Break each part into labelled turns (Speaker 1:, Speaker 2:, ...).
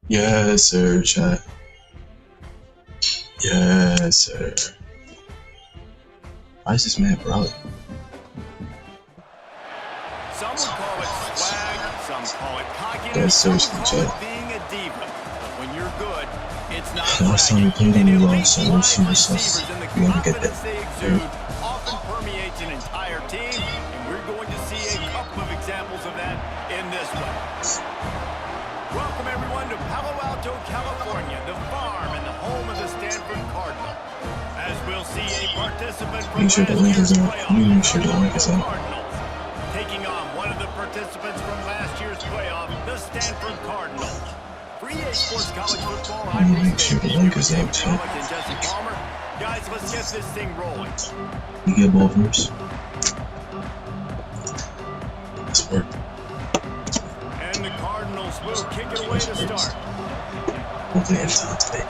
Speaker 1: Yes, sir, chat. Yes, sir. Why is this man brawling?
Speaker 2: Some would call it swag, some call it cockiness,
Speaker 1: That's
Speaker 2: some
Speaker 1: seriously,
Speaker 2: call
Speaker 1: chat.
Speaker 2: it being a diva. But when you're good, it's not
Speaker 1: Last time we
Speaker 2: bragging.
Speaker 1: played
Speaker 2: And
Speaker 1: him, we
Speaker 2: elite
Speaker 1: lost, so
Speaker 2: wide
Speaker 1: let's see what's
Speaker 2: receivers
Speaker 1: up.
Speaker 2: and the
Speaker 1: We wanna get
Speaker 2: confidence
Speaker 1: that.
Speaker 2: they exude often permeates an entire team, and we're going to see a couple of examples of that in this one. Welcome, everyone, to Palo Alto, California, the farm and the home of the Stanford Cardinal. As we'll see a participant from
Speaker 1: Make sure the link is out. Let me make sure the link is out.
Speaker 2: Cardinals, taking on one of the participants from last year's playoff, the Stanford Cardinals. For EA Sports College Football,
Speaker 1: Let me make sure the link is out, chat.
Speaker 2: and Jesse Palmer. Guys, let's get this thing rolling.
Speaker 1: You get both first. Let's work.
Speaker 2: And the Cardinals will kick it away to start.
Speaker 1: Hopefully I have time today.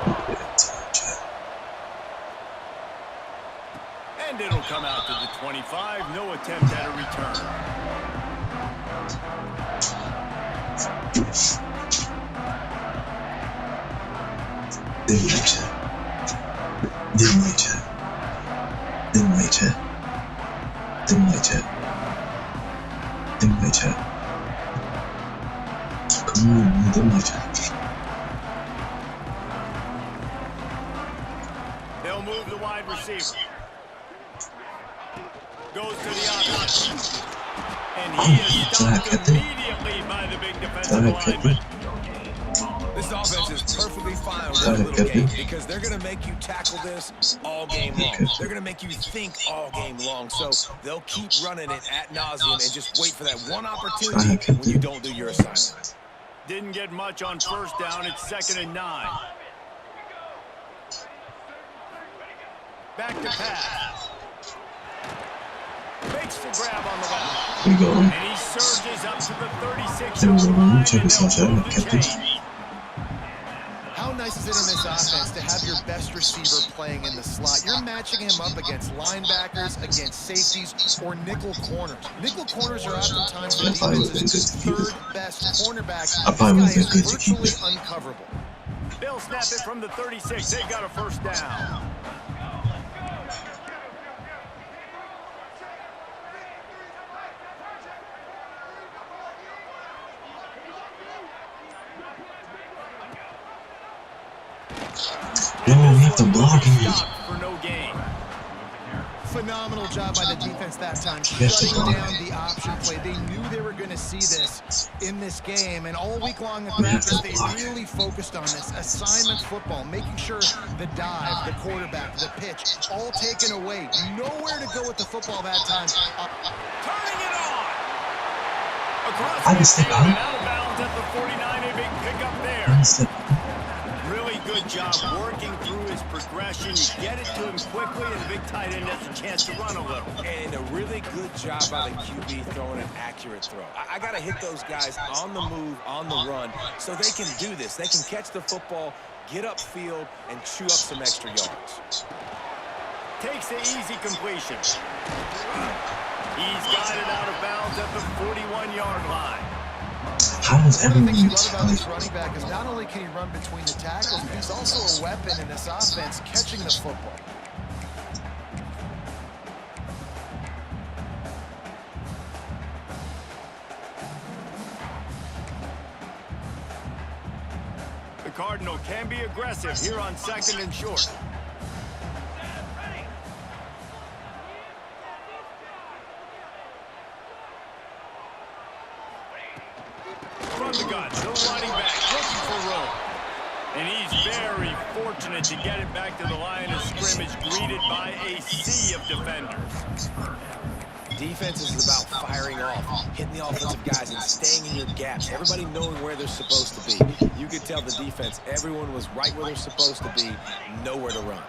Speaker 1: Hopefully I have time, chat.
Speaker 2: And it'll come out to the 25. No attempt at a return.
Speaker 1: Didn't like chat. Didn't like chat. Didn't like chat. Didn't like chat. Didn't like chat. Come on, man. Didn't like chat.
Speaker 2: They'll move the wide receiver. Goes to the option. And he is stopped immediately by the big defensive lineman.
Speaker 3: This offense is perfectly fine with this little game because they're going to make you tackle this all game long. They're going to make you think all game long. So they'll keep running it ad nauseum and just wait for that one opportunity when you don't do your assignment.
Speaker 2: Didn't get much on first down. It's 2nd and 9. Back to pass. Makes the grab on the left.
Speaker 1: Here we go.
Speaker 2: And he surges up to the 36.
Speaker 1: There was a run. Check this out, chat. I kept this.
Speaker 4: How nice is it in this offense to have your best receiver playing in the slot? You're matching him up against linebackers, against safeties, or nickel corners. Nickel corners are oftentimes the defense's third best cornerback.
Speaker 1: I probably would have been good
Speaker 4: This
Speaker 1: to
Speaker 4: guy
Speaker 1: keep
Speaker 4: is
Speaker 1: it.
Speaker 4: virtually uncoverable.
Speaker 2: They'll snap it from the 36. They got a first down.
Speaker 1: No, we have to block him.
Speaker 2: For no gain.
Speaker 4: Phenomenal job by the defense that time,
Speaker 1: Yes,
Speaker 4: shutting
Speaker 1: sir.
Speaker 4: down the option play. They knew they were going to see this in this game, and all week long in practice, they really focused on this assignment football, making sure the dive, the quarterback, the pitch, all taken away. Nowhere to go with the football that time.
Speaker 2: Turning it on. Across
Speaker 1: I can step out.
Speaker 2: and out of bounds at the 49. A big pickup there. Really good job working through his progression. You get it to him quickly, and the big tight end has a chance to run a little.
Speaker 3: And a really good job by the QB throwing an accurate throw. I got to hit those guys on the move, on the run, so they can do this. They can catch the football, get upfield, and chew up some extra yards.
Speaker 2: Takes the easy completion. He's got it out of bounds at the 41-yard line.
Speaker 1: How does
Speaker 4: One of the things you
Speaker 1: everyone
Speaker 4: love about this running back is not only can he run between the tackles, but he's also a weapon in this offense, catching the football.
Speaker 2: The Cardinal can be aggressive here on 2nd and short. From the gun, the running back looking for room. And he's very fortunate to get it back to the line of scrimmage, greeted by a sea of defenders.
Speaker 3: Defense is about firing off, hitting the offensive guys, and staying in your gaps. Everybody knowing where they're supposed to be. You could tell the defense, everyone was right where they're supposed to be, nowhere to run.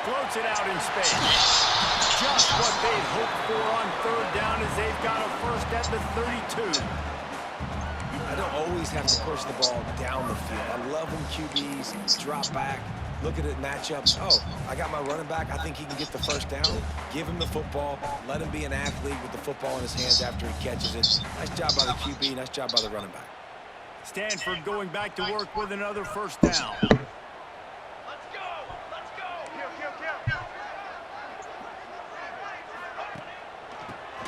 Speaker 2: Floats it out in space. Just what they'd hoped for on third down as they've got a first at the 32.
Speaker 3: I don't always have to push the ball down the field. I love when QBs drop back, look at it matchups. Oh, I got my running back. I think he can get the first down. Give him the football. Let him be an athlete with the football in his hands after he catches it. Nice job by the QB. Nice job by the running back.
Speaker 2: Stanford going back to work with another first down.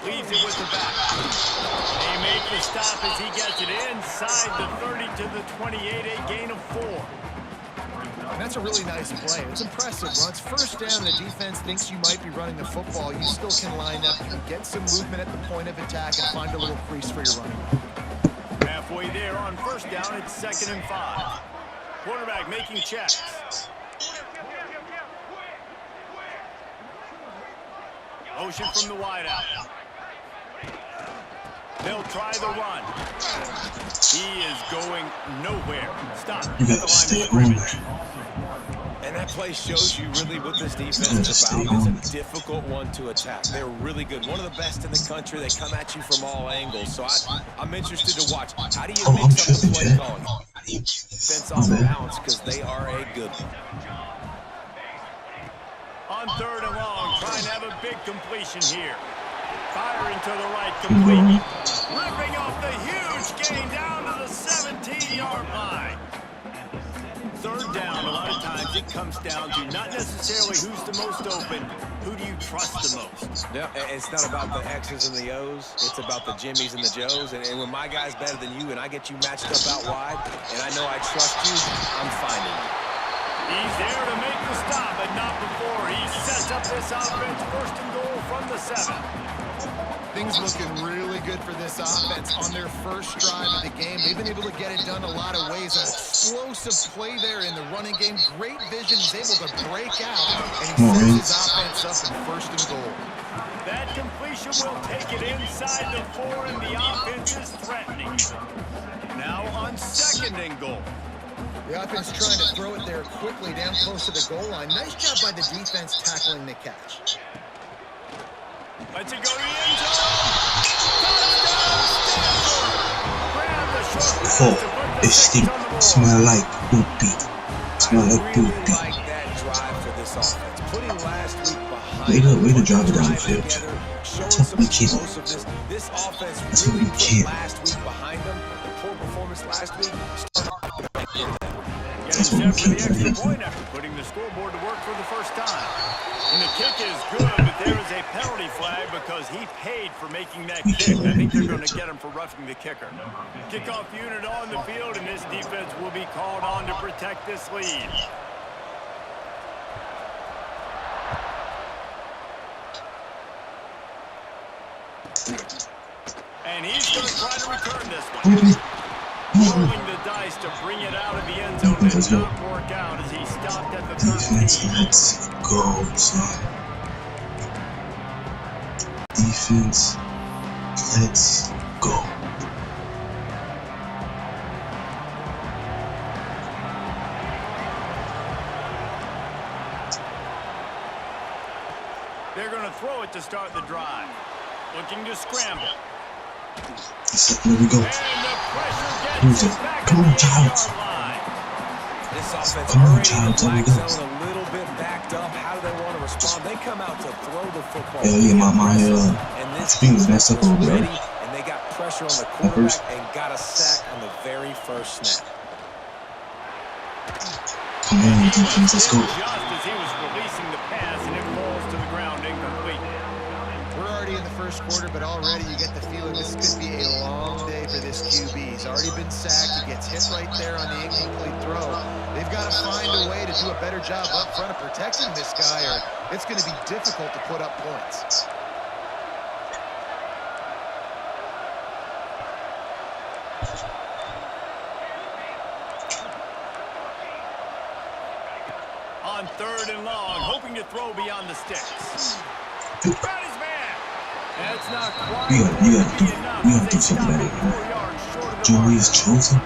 Speaker 2: Leaves it with the back. They make the stop as he gets it inside the 30 to the 28, a gain of 4.
Speaker 4: And that's a really nice play. It's impressive. Once first down, the defense thinks you might be running the football. You still can line up. You can get some movement at the point of attack and find a little crease for your running back.
Speaker 2: Halfway there on first down, it's 2nd and 5. Quarterback making checks. Motion from the wideout. They'll try the run. He is going nowhere. Stop.
Speaker 1: You got to stay on there.
Speaker 3: And that play shows you really what this defense is about. It's a difficult one to attack. They're really good. One of the best in the country. They come at you from all angles. So I'm interested to watch. How do you mix up the play calling? Defense off balance because they are a good one.
Speaker 2: On 3rd and long, trying to have a big completion here. Firing to the right, complete. Ripping off the huge gain down to the 17-yard line. 3rd down, a lot of times it comes down to not necessarily who's the most open, who do you trust the most?
Speaker 3: Yeah, it's not about the X's and the O's. It's about the Jimmies and the Joes. And when my guy's better than you and I get you matched up out wide, and I know I trust you, I'm finding you.
Speaker 2: He's there to make the stop, but not before he sets up this offense. 1st and goal from the 7.
Speaker 4: Things looking really good for this offense on their first drive of the game. They've been able to get it done a lot of ways. An explosive play there in the running game. Great vision. He's able to break out, and he sets his offense up in 1st and goal.
Speaker 2: That completion will take it inside the 4, and the offense is threatening. Now on 2nd and goal.
Speaker 4: The offense trying to throw it there quickly down close to the goal line. Nice job by the defense tackling the catch.
Speaker 2: Let's it go to the end zone. Touchdown, Stanford. Grab the short pass to put the 6 on the board.
Speaker 1: Smell like poopy. Smell like poopy.
Speaker 3: Like that drive for this offense. Putting last week behind.
Speaker 1: Way to drive it down the field.
Speaker 3: Showing some explosiveness. This offense really put last week behind them. The poor performance last week.
Speaker 1: That's what we
Speaker 2: Getting
Speaker 1: keep
Speaker 2: set for the
Speaker 1: doing.
Speaker 2: extra point after putting the scoreboard to work for the first time. And the kick is good, but there is a penalty flag because he paid for making that kick. I think they're going to get him for roughing the kicker. Kickoff unit on the field, and this defense will be called on to protect this lead. And he's going to try to return this one. Rolling the dice to bring it out of the end zone did not work out as he stopped at the 13.
Speaker 1: Let's go, son. Defense, let's go.
Speaker 2: They're going to throw it to start the drive. Looking to scramble.
Speaker 1: There we go.
Speaker 2: And the pressure gets it back
Speaker 1: Come on,
Speaker 2: at the
Speaker 1: child.
Speaker 2: 8-yard line.
Speaker 3: This offense
Speaker 1: Come on,
Speaker 3: already
Speaker 1: child,
Speaker 3: in the
Speaker 1: tell me
Speaker 3: black
Speaker 1: this.
Speaker 3: zone, a little bit backed up. How do they want to respond? They come out to throw the football.
Speaker 1: Yeah, my
Speaker 3: And this
Speaker 1: screen was messed up a little bit.
Speaker 3: ready, and they got pressure on the quarterback and got a sack on the very first snap.
Speaker 1: Come on, defense, let's go.
Speaker 2: Just as he was releasing the pass, and it falls to the ground incomplete.
Speaker 4: We're already in the first quarter, but already you get the feeling this could be a long day for this QB. He's already been sacked. He gets hit right there on the incomplete throw. They've got to find a way to do a better job up front of protecting this guy, or it's going to be difficult to put up points.
Speaker 2: On on 3rd and long, hoping to throw beyond the sticks. Got his man. That's not quite
Speaker 1: You gotta do
Speaker 2: enough.
Speaker 1: something about it.
Speaker 2: 4 yards short of the
Speaker 1: Joey
Speaker 2: mark.
Speaker 1: is chosen.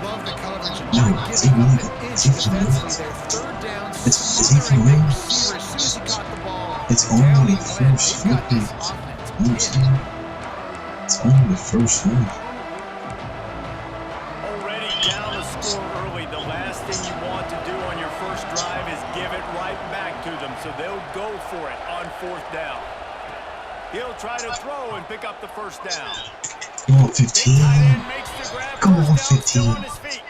Speaker 4: Love the coverage.
Speaker 1: No,
Speaker 4: Not
Speaker 1: is he
Speaker 4: giving
Speaker 1: really?
Speaker 4: up an inch
Speaker 1: Is he for
Speaker 4: defensively
Speaker 1: real?
Speaker 4: there. 3rd down,
Speaker 1: Is he for
Speaker 4: smothering
Speaker 1: real?
Speaker 4: that receiver as soon as he caught the ball.
Speaker 1: It's
Speaker 4: Down
Speaker 1: only
Speaker 4: he
Speaker 1: the
Speaker 4: went.
Speaker 1: first
Speaker 4: They've got this
Speaker 1: one.
Speaker 4: offense
Speaker 1: You understand? It's only the first one.
Speaker 2: Already down the score early. The last thing you want to do on your first drive is give it right back to them, so they'll go for it on 4th down. He'll try to throw and pick up the first down.
Speaker 1: Come on,
Speaker 2: Big
Speaker 1: 15.
Speaker 2: tight end makes the grab.
Speaker 1: Come on,
Speaker 2: First down, still
Speaker 1: 15.
Speaker 2: on his feet.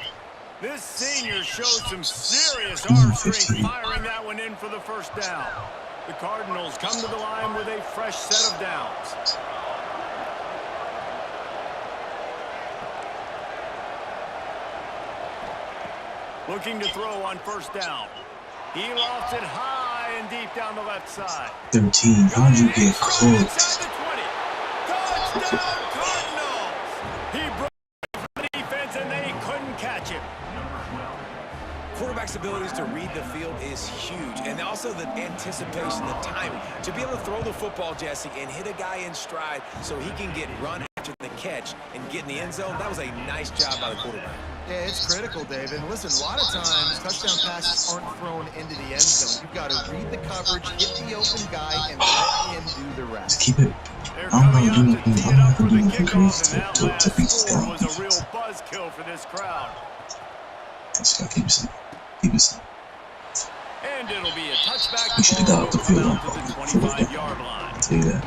Speaker 2: This senior shows some serious
Speaker 1: Come on,
Speaker 2: arm strength
Speaker 1: 15.
Speaker 2: firing that one in for the first down. The Cardinals come to the line with a fresh set of downs. Looking to throw on first down. He lofts it high and deep down the left side.
Speaker 1: 13. How did you get
Speaker 2: Inside
Speaker 1: cooked?
Speaker 2: the 20. Touchdown Cardinals! He broke the defense and they couldn't catch him.
Speaker 3: Quarterback's abilities to read the field is huge, and also the anticipation, the timing. To be able to throw the football, Jesse, and hit a guy in stride so he can get run after the catch and get in the end zone, that was a nice job by the quarterback.
Speaker 4: Yeah, it's critical, Dave. And listen, a lot of times touchdown passes aren't thrown into the end zone. You've got to read the coverage, hit the open guy, and let him do the rest.
Speaker 1: Just keep it. I'm not gonna do nothing. I'm not gonna do nothing crazy to beat this guy on
Speaker 2: Was a real
Speaker 1: defense.
Speaker 2: buzzkill for this crowd.
Speaker 1: Just gotta keep it simple. Keep it simple.
Speaker 2: And it'll be a touchback.
Speaker 1: We should have got off the field on
Speaker 2: to the
Speaker 1: first down.
Speaker 2: 25-yard line.
Speaker 1: I'll tell you that.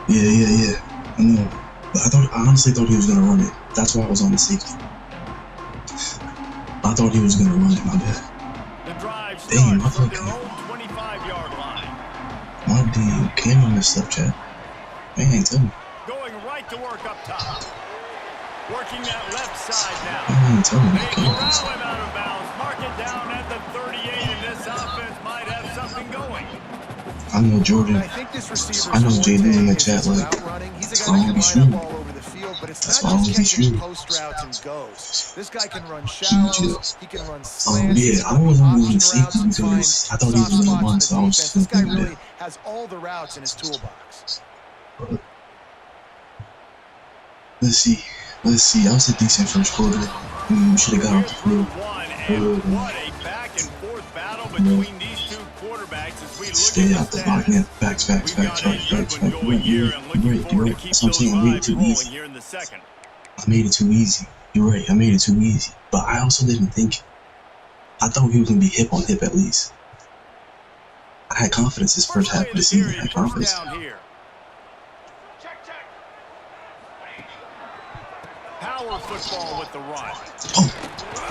Speaker 1: Yeah. I know. But I honestly thought he was gonna run it. That's why I was on the safety. I thought he was gonna run it, my bad.
Speaker 2: The drive
Speaker 1: Damn,
Speaker 2: starts
Speaker 1: I
Speaker 2: from their
Speaker 1: thought
Speaker 2: own 25-yard line.
Speaker 1: my damn camera messed up, chat. Man, tell me.
Speaker 2: Going right to work up top. Working that left side now.
Speaker 1: Man, tell me.
Speaker 2: They
Speaker 1: Camera
Speaker 2: corral
Speaker 1: messed up.
Speaker 2: him out of bounds. Mark it down at the 38, and this offense might have something going.
Speaker 1: I know Jordan.
Speaker 4: I think this receiver.
Speaker 1: I know Jaden in the chat, like,
Speaker 4: he's
Speaker 1: it's
Speaker 4: a guy that
Speaker 1: always
Speaker 4: can line
Speaker 1: true.
Speaker 4: up all over the field, but it's
Speaker 1: That's
Speaker 4: not
Speaker 1: always
Speaker 4: just catching
Speaker 1: true.
Speaker 4: post routes and goes. This guy can run
Speaker 1: Huge
Speaker 4: shallows. He can run slants.
Speaker 1: yeah, I wasn't moving the safety because I thought he was gonna run, so I was
Speaker 4: This
Speaker 1: just
Speaker 4: guy
Speaker 1: thinking
Speaker 4: really
Speaker 1: that.
Speaker 4: has all the routes in his toolbox.
Speaker 1: Let's see. That was a decent first quarter. We should have got off the field.
Speaker 2: And what a back and forth battle between these two quarterbacks as we look
Speaker 1: Stay
Speaker 2: at
Speaker 1: out
Speaker 2: the
Speaker 1: the box,
Speaker 2: stats.
Speaker 1: man. Facts.
Speaker 2: We've got a good one going here and looking
Speaker 1: You're
Speaker 2: forward to
Speaker 1: right.
Speaker 2: keep
Speaker 1: That's what I'm
Speaker 2: those
Speaker 1: saying. I made it
Speaker 2: vibes
Speaker 1: too
Speaker 2: rolling
Speaker 1: easy.
Speaker 2: here in the second.
Speaker 1: I made it too easy. You're right. I made it too easy. But I also didn't think. I thought he was gonna be hip on hip at least. I had confidence this first half of the season. I had confidence.
Speaker 2: First down here. Power football with the run.
Speaker 1: Oh,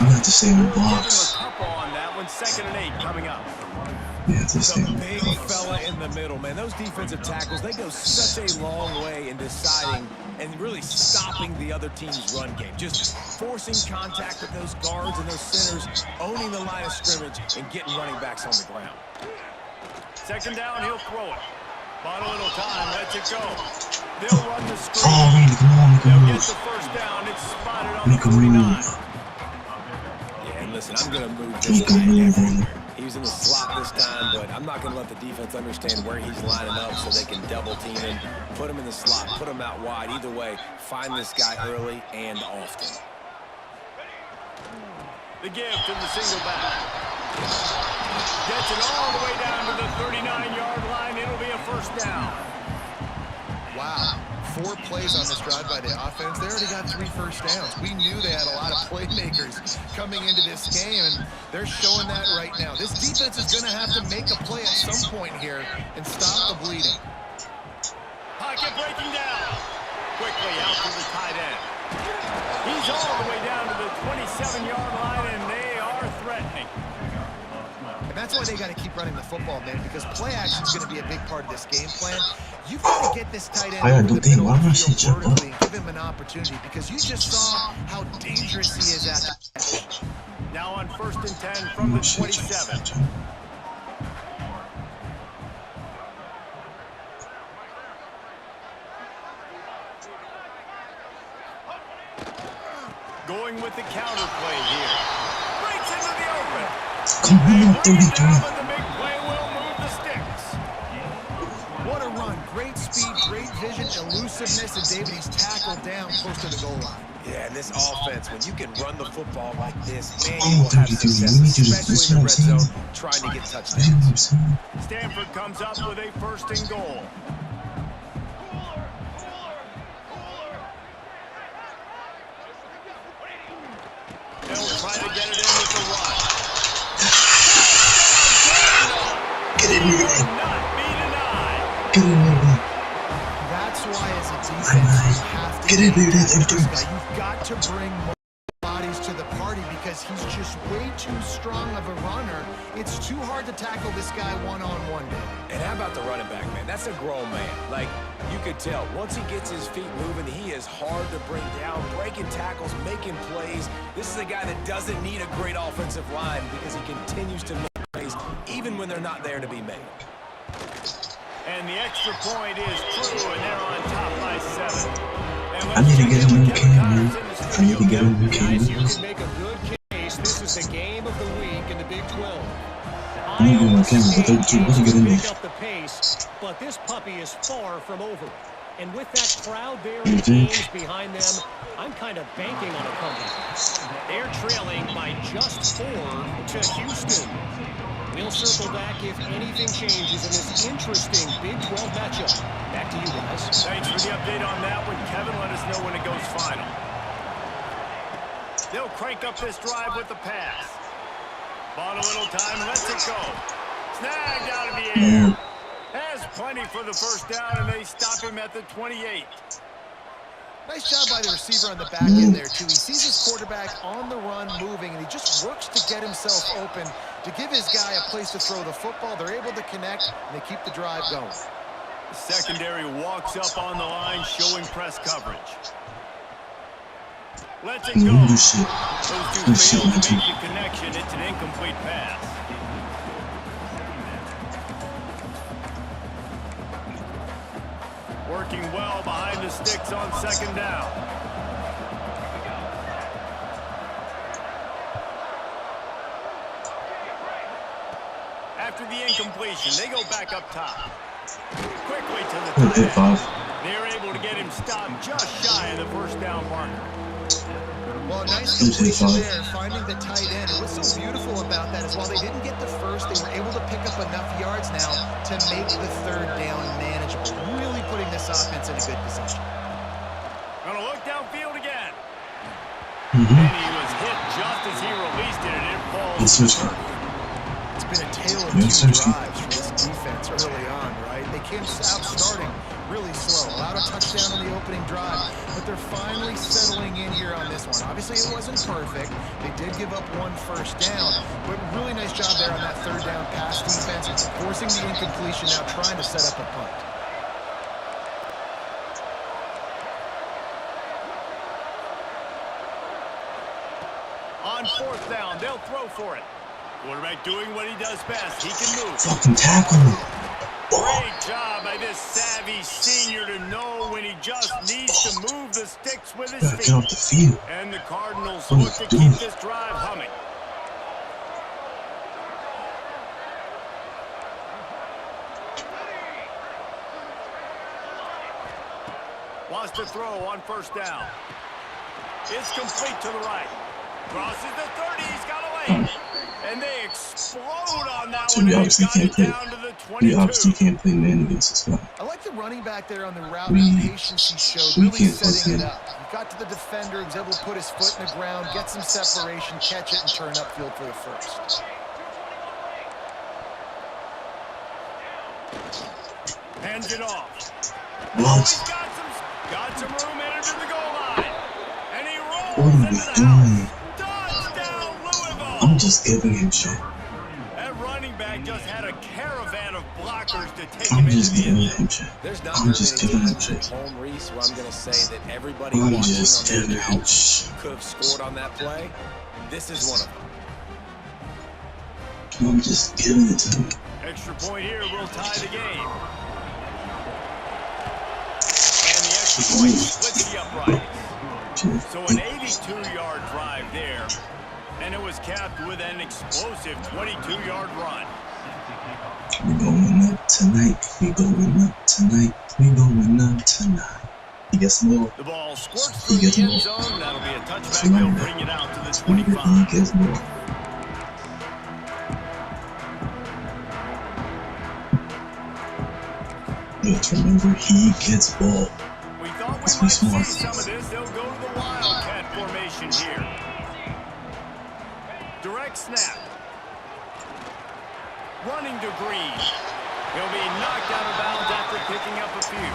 Speaker 1: you have to stay on
Speaker 2: Give him a
Speaker 1: blocks.
Speaker 2: couple on that one. 2nd and 8 coming up.
Speaker 1: You have to stay
Speaker 3: The
Speaker 1: on
Speaker 3: big
Speaker 1: blocks.
Speaker 3: fella in the middle, man. Those defensive tackles, they go such a long way in deciding and really stopping the other team's run game. Just forcing contact with those guards and those centers, owning the line of scrimmage, and getting running backs on the ground.
Speaker 2: 2nd down, he'll throw it. Bought a little time, lets it go. They'll run the screen.
Speaker 1: Oh, Randy, come on, make a
Speaker 2: They'll get
Speaker 1: move.
Speaker 2: the first down. It's spotted on the
Speaker 1: Make a
Speaker 2: 49.
Speaker 1: move.
Speaker 3: Yeah, and listen, I'm going to move this
Speaker 1: Make a
Speaker 3: guy
Speaker 1: move,
Speaker 3: everywhere.
Speaker 1: Randy.
Speaker 3: He was in the slot this time, but I'm not going to let the defense understand where he's lining up so they can double team him, put him in the slot, put him out wide. Either way, find this guy early and often.
Speaker 2: The give to the single back. Gets it all the way down to the 39-yard line. It'll be a first down.
Speaker 4: Wow. 4 plays on this drive by the offense. They already got 3 first downs. We knew they had a lot of playmakers coming into this game, and they're showing that right now. This defense is going to have to make a play at some point here and stop the bleeding.
Speaker 2: Pocket breaking down. Quickly out to the tight end. He's all the way down to the 27-yard line, and they are threatening.
Speaker 4: And that's why they got to keep running the football, man, because play action is going to be a big part of this game plan. You've got to get this tight end over the middle of the field vertically and give him an opportunity, because you just saw how dangerous he is at that.
Speaker 2: Now on 1st and 10 from the 27. Going with the counter play here. Breaks into the open.
Speaker 1: Come on, 33.
Speaker 2: The big play will move the sticks.
Speaker 4: What a run. Great speed, great vision, elusiveness, and David, he's tackled down close to the goal line.
Speaker 3: Yeah, and this offense, when you can run the football like this, man,
Speaker 1: Oh,
Speaker 3: you will have
Speaker 1: 33.
Speaker 3: success,
Speaker 1: We need to do this.
Speaker 3: especially in the red
Speaker 1: That's what I'm
Speaker 3: zone,
Speaker 1: saying.
Speaker 3: trying to get
Speaker 1: You know
Speaker 3: touchdowns.
Speaker 1: what I'm saying?
Speaker 2: Stanford comes up with a 1st and goal. They'll try to get it in with the run.
Speaker 1: Get in there.
Speaker 2: Will not be denied.
Speaker 1: Get in there.
Speaker 4: That's why, as a defense, you have to
Speaker 1: Get in there,
Speaker 4: tackle
Speaker 1: dude.
Speaker 4: this guy. You've got to bring more bodies to the party because he's just way too strong of a runner. It's too hard to tackle this guy one-on-one, David.
Speaker 3: And how about the running back, man? That's a grown man. Like, you could tell, once he gets his feet moving, he is hard to bring down, breaking tackles, making plays. This is a guy that doesn't need a great offensive line because he continues to make plays even when they're not there to be made.
Speaker 2: And the extra point is true, and they're on top by 7.
Speaker 1: I need to get a new cam, man. I need to get a new cam.
Speaker 5: Guys, you can make a good case. This is the game of the week in the Big 12.
Speaker 1: I need to get a new camera for 32. What's he getting
Speaker 5: Pick
Speaker 1: there?
Speaker 5: up the pace, but this puppy is far from over. And with that crowd there
Speaker 1: You
Speaker 5: and
Speaker 1: think?
Speaker 5: games behind them, I'm kind of banking on a comeback. They're trailing by just 4 to Houston. We'll circle back if anything changes in this interesting Big 12 matchup. Back to you guys.
Speaker 2: Thanks for the update on that one. Kevin, let us know when it goes final. They'll crank up this drive with the pass. Bought a little time, lets it go. Snagged out of the air. Has plenty for the 1st down, and they stop him at the 28.
Speaker 4: Nice job by the receiver on the back end there, too. He sees his quarterback on the run moving, and he just works to get himself open to give his guy a place to throw the football. They're able to connect, and they keep the drive going.
Speaker 2: The secondary walks up on the line, showing press coverage. Lets it go.
Speaker 1: Ooh, shit.
Speaker 2: Those two fail to make the connection. It's an incomplete pass. Working well behind the sticks on 2nd down. After the incompletion, they go back up top. Quickly to the tight
Speaker 1: Hit 5.
Speaker 2: They're able to get him stopped just shy of the 1st down marker.
Speaker 4: Well, nice completion there, finding the tight end. And what's so beautiful about that is while they didn't get the first, they were able to pick up enough yards now to make the 3rd down manageable. Really putting this offense in a good position.
Speaker 2: Gonna look downfield again. And he was hit just as he released it, and it falls.
Speaker 1: It's switch.
Speaker 4: It's been a tale of 2 drives for this defense early on, right? They came out starting really slow, allowed a touchdown on the opening drive, but they're finally settling in here on this one. Obviously, it wasn't perfect. They did give up 1 1st down, but really nice job there on that 3rd down pass defense, forcing the incompletion, now trying to set up a punt.
Speaker 2: On 4th down, they'll throw for it. Quarterback doing what he does best. He can move.
Speaker 1: Fucking tackle him.
Speaker 2: Great job by this savvy senior to know when he just needs to move the sticks with his
Speaker 1: Gotta get off
Speaker 2: feet.
Speaker 1: the field.
Speaker 2: And the Cardinals
Speaker 1: What
Speaker 2: look
Speaker 1: is
Speaker 2: to
Speaker 1: he doing?
Speaker 2: keep this drive humming. Wants to throw on 1st down. It's complete to the right. Crosses the 30. He's got a lane. And they explode on that
Speaker 1: So
Speaker 2: one.
Speaker 1: we
Speaker 2: And
Speaker 1: obviously
Speaker 2: they've got
Speaker 1: can't
Speaker 2: it
Speaker 1: play.
Speaker 2: down to the
Speaker 1: We
Speaker 2: 22.
Speaker 1: obviously can't play man against this guy.
Speaker 4: I like the running back there on the route,
Speaker 1: We-
Speaker 4: the patience he showed,
Speaker 1: we
Speaker 4: really
Speaker 1: can't
Speaker 4: setting
Speaker 1: play
Speaker 4: it
Speaker 1: him.
Speaker 4: up. He got to the defender, was able to put his foot in the ground, get some separation, catch it, and turn upfield for the 1st.
Speaker 2: Hands it off.
Speaker 1: What?
Speaker 2: He's got some room headed to the goal line. And he rolls
Speaker 1: What are
Speaker 2: into
Speaker 1: we
Speaker 2: the
Speaker 1: doing?
Speaker 2: house. Touchdown, Louisville.
Speaker 1: I'm just giving him shit.
Speaker 2: That running back just had a caravan of blockers to take
Speaker 1: I'm
Speaker 2: him into
Speaker 1: just
Speaker 2: the
Speaker 1: giving
Speaker 2: end zone.
Speaker 1: him shit.
Speaker 3: There's not
Speaker 1: I'm
Speaker 3: very
Speaker 1: just
Speaker 3: many
Speaker 1: giving him
Speaker 3: times at
Speaker 1: shit.
Speaker 3: home, Reese, where I'm going to say that everybody
Speaker 1: I'm
Speaker 3: watching
Speaker 1: just
Speaker 3: on their
Speaker 1: giving him
Speaker 3: couch
Speaker 1: shit.
Speaker 3: could have scored on that play. This is one of them.
Speaker 1: I'm just giving it to him.
Speaker 2: Extra point here will tie the game. And the extra point splits the upright. So an 82-yard drive there. And it was capped with an explosive 22-yard run.
Speaker 1: We going up tonight. We going up tonight. We going up tonight. He gets the ball.
Speaker 2: The ball squirts through the end zone. That'll be a touchback. They'll bring it out to the 25.
Speaker 1: He gets the ball. Let's remember, he gets ball.
Speaker 2: We thought we
Speaker 1: Let's be
Speaker 2: might
Speaker 1: smart.
Speaker 2: see some of this. They'll go to the Wildcat formation here. Direct snap. Running to Green. He'll be knocked out of bounds after picking up a few.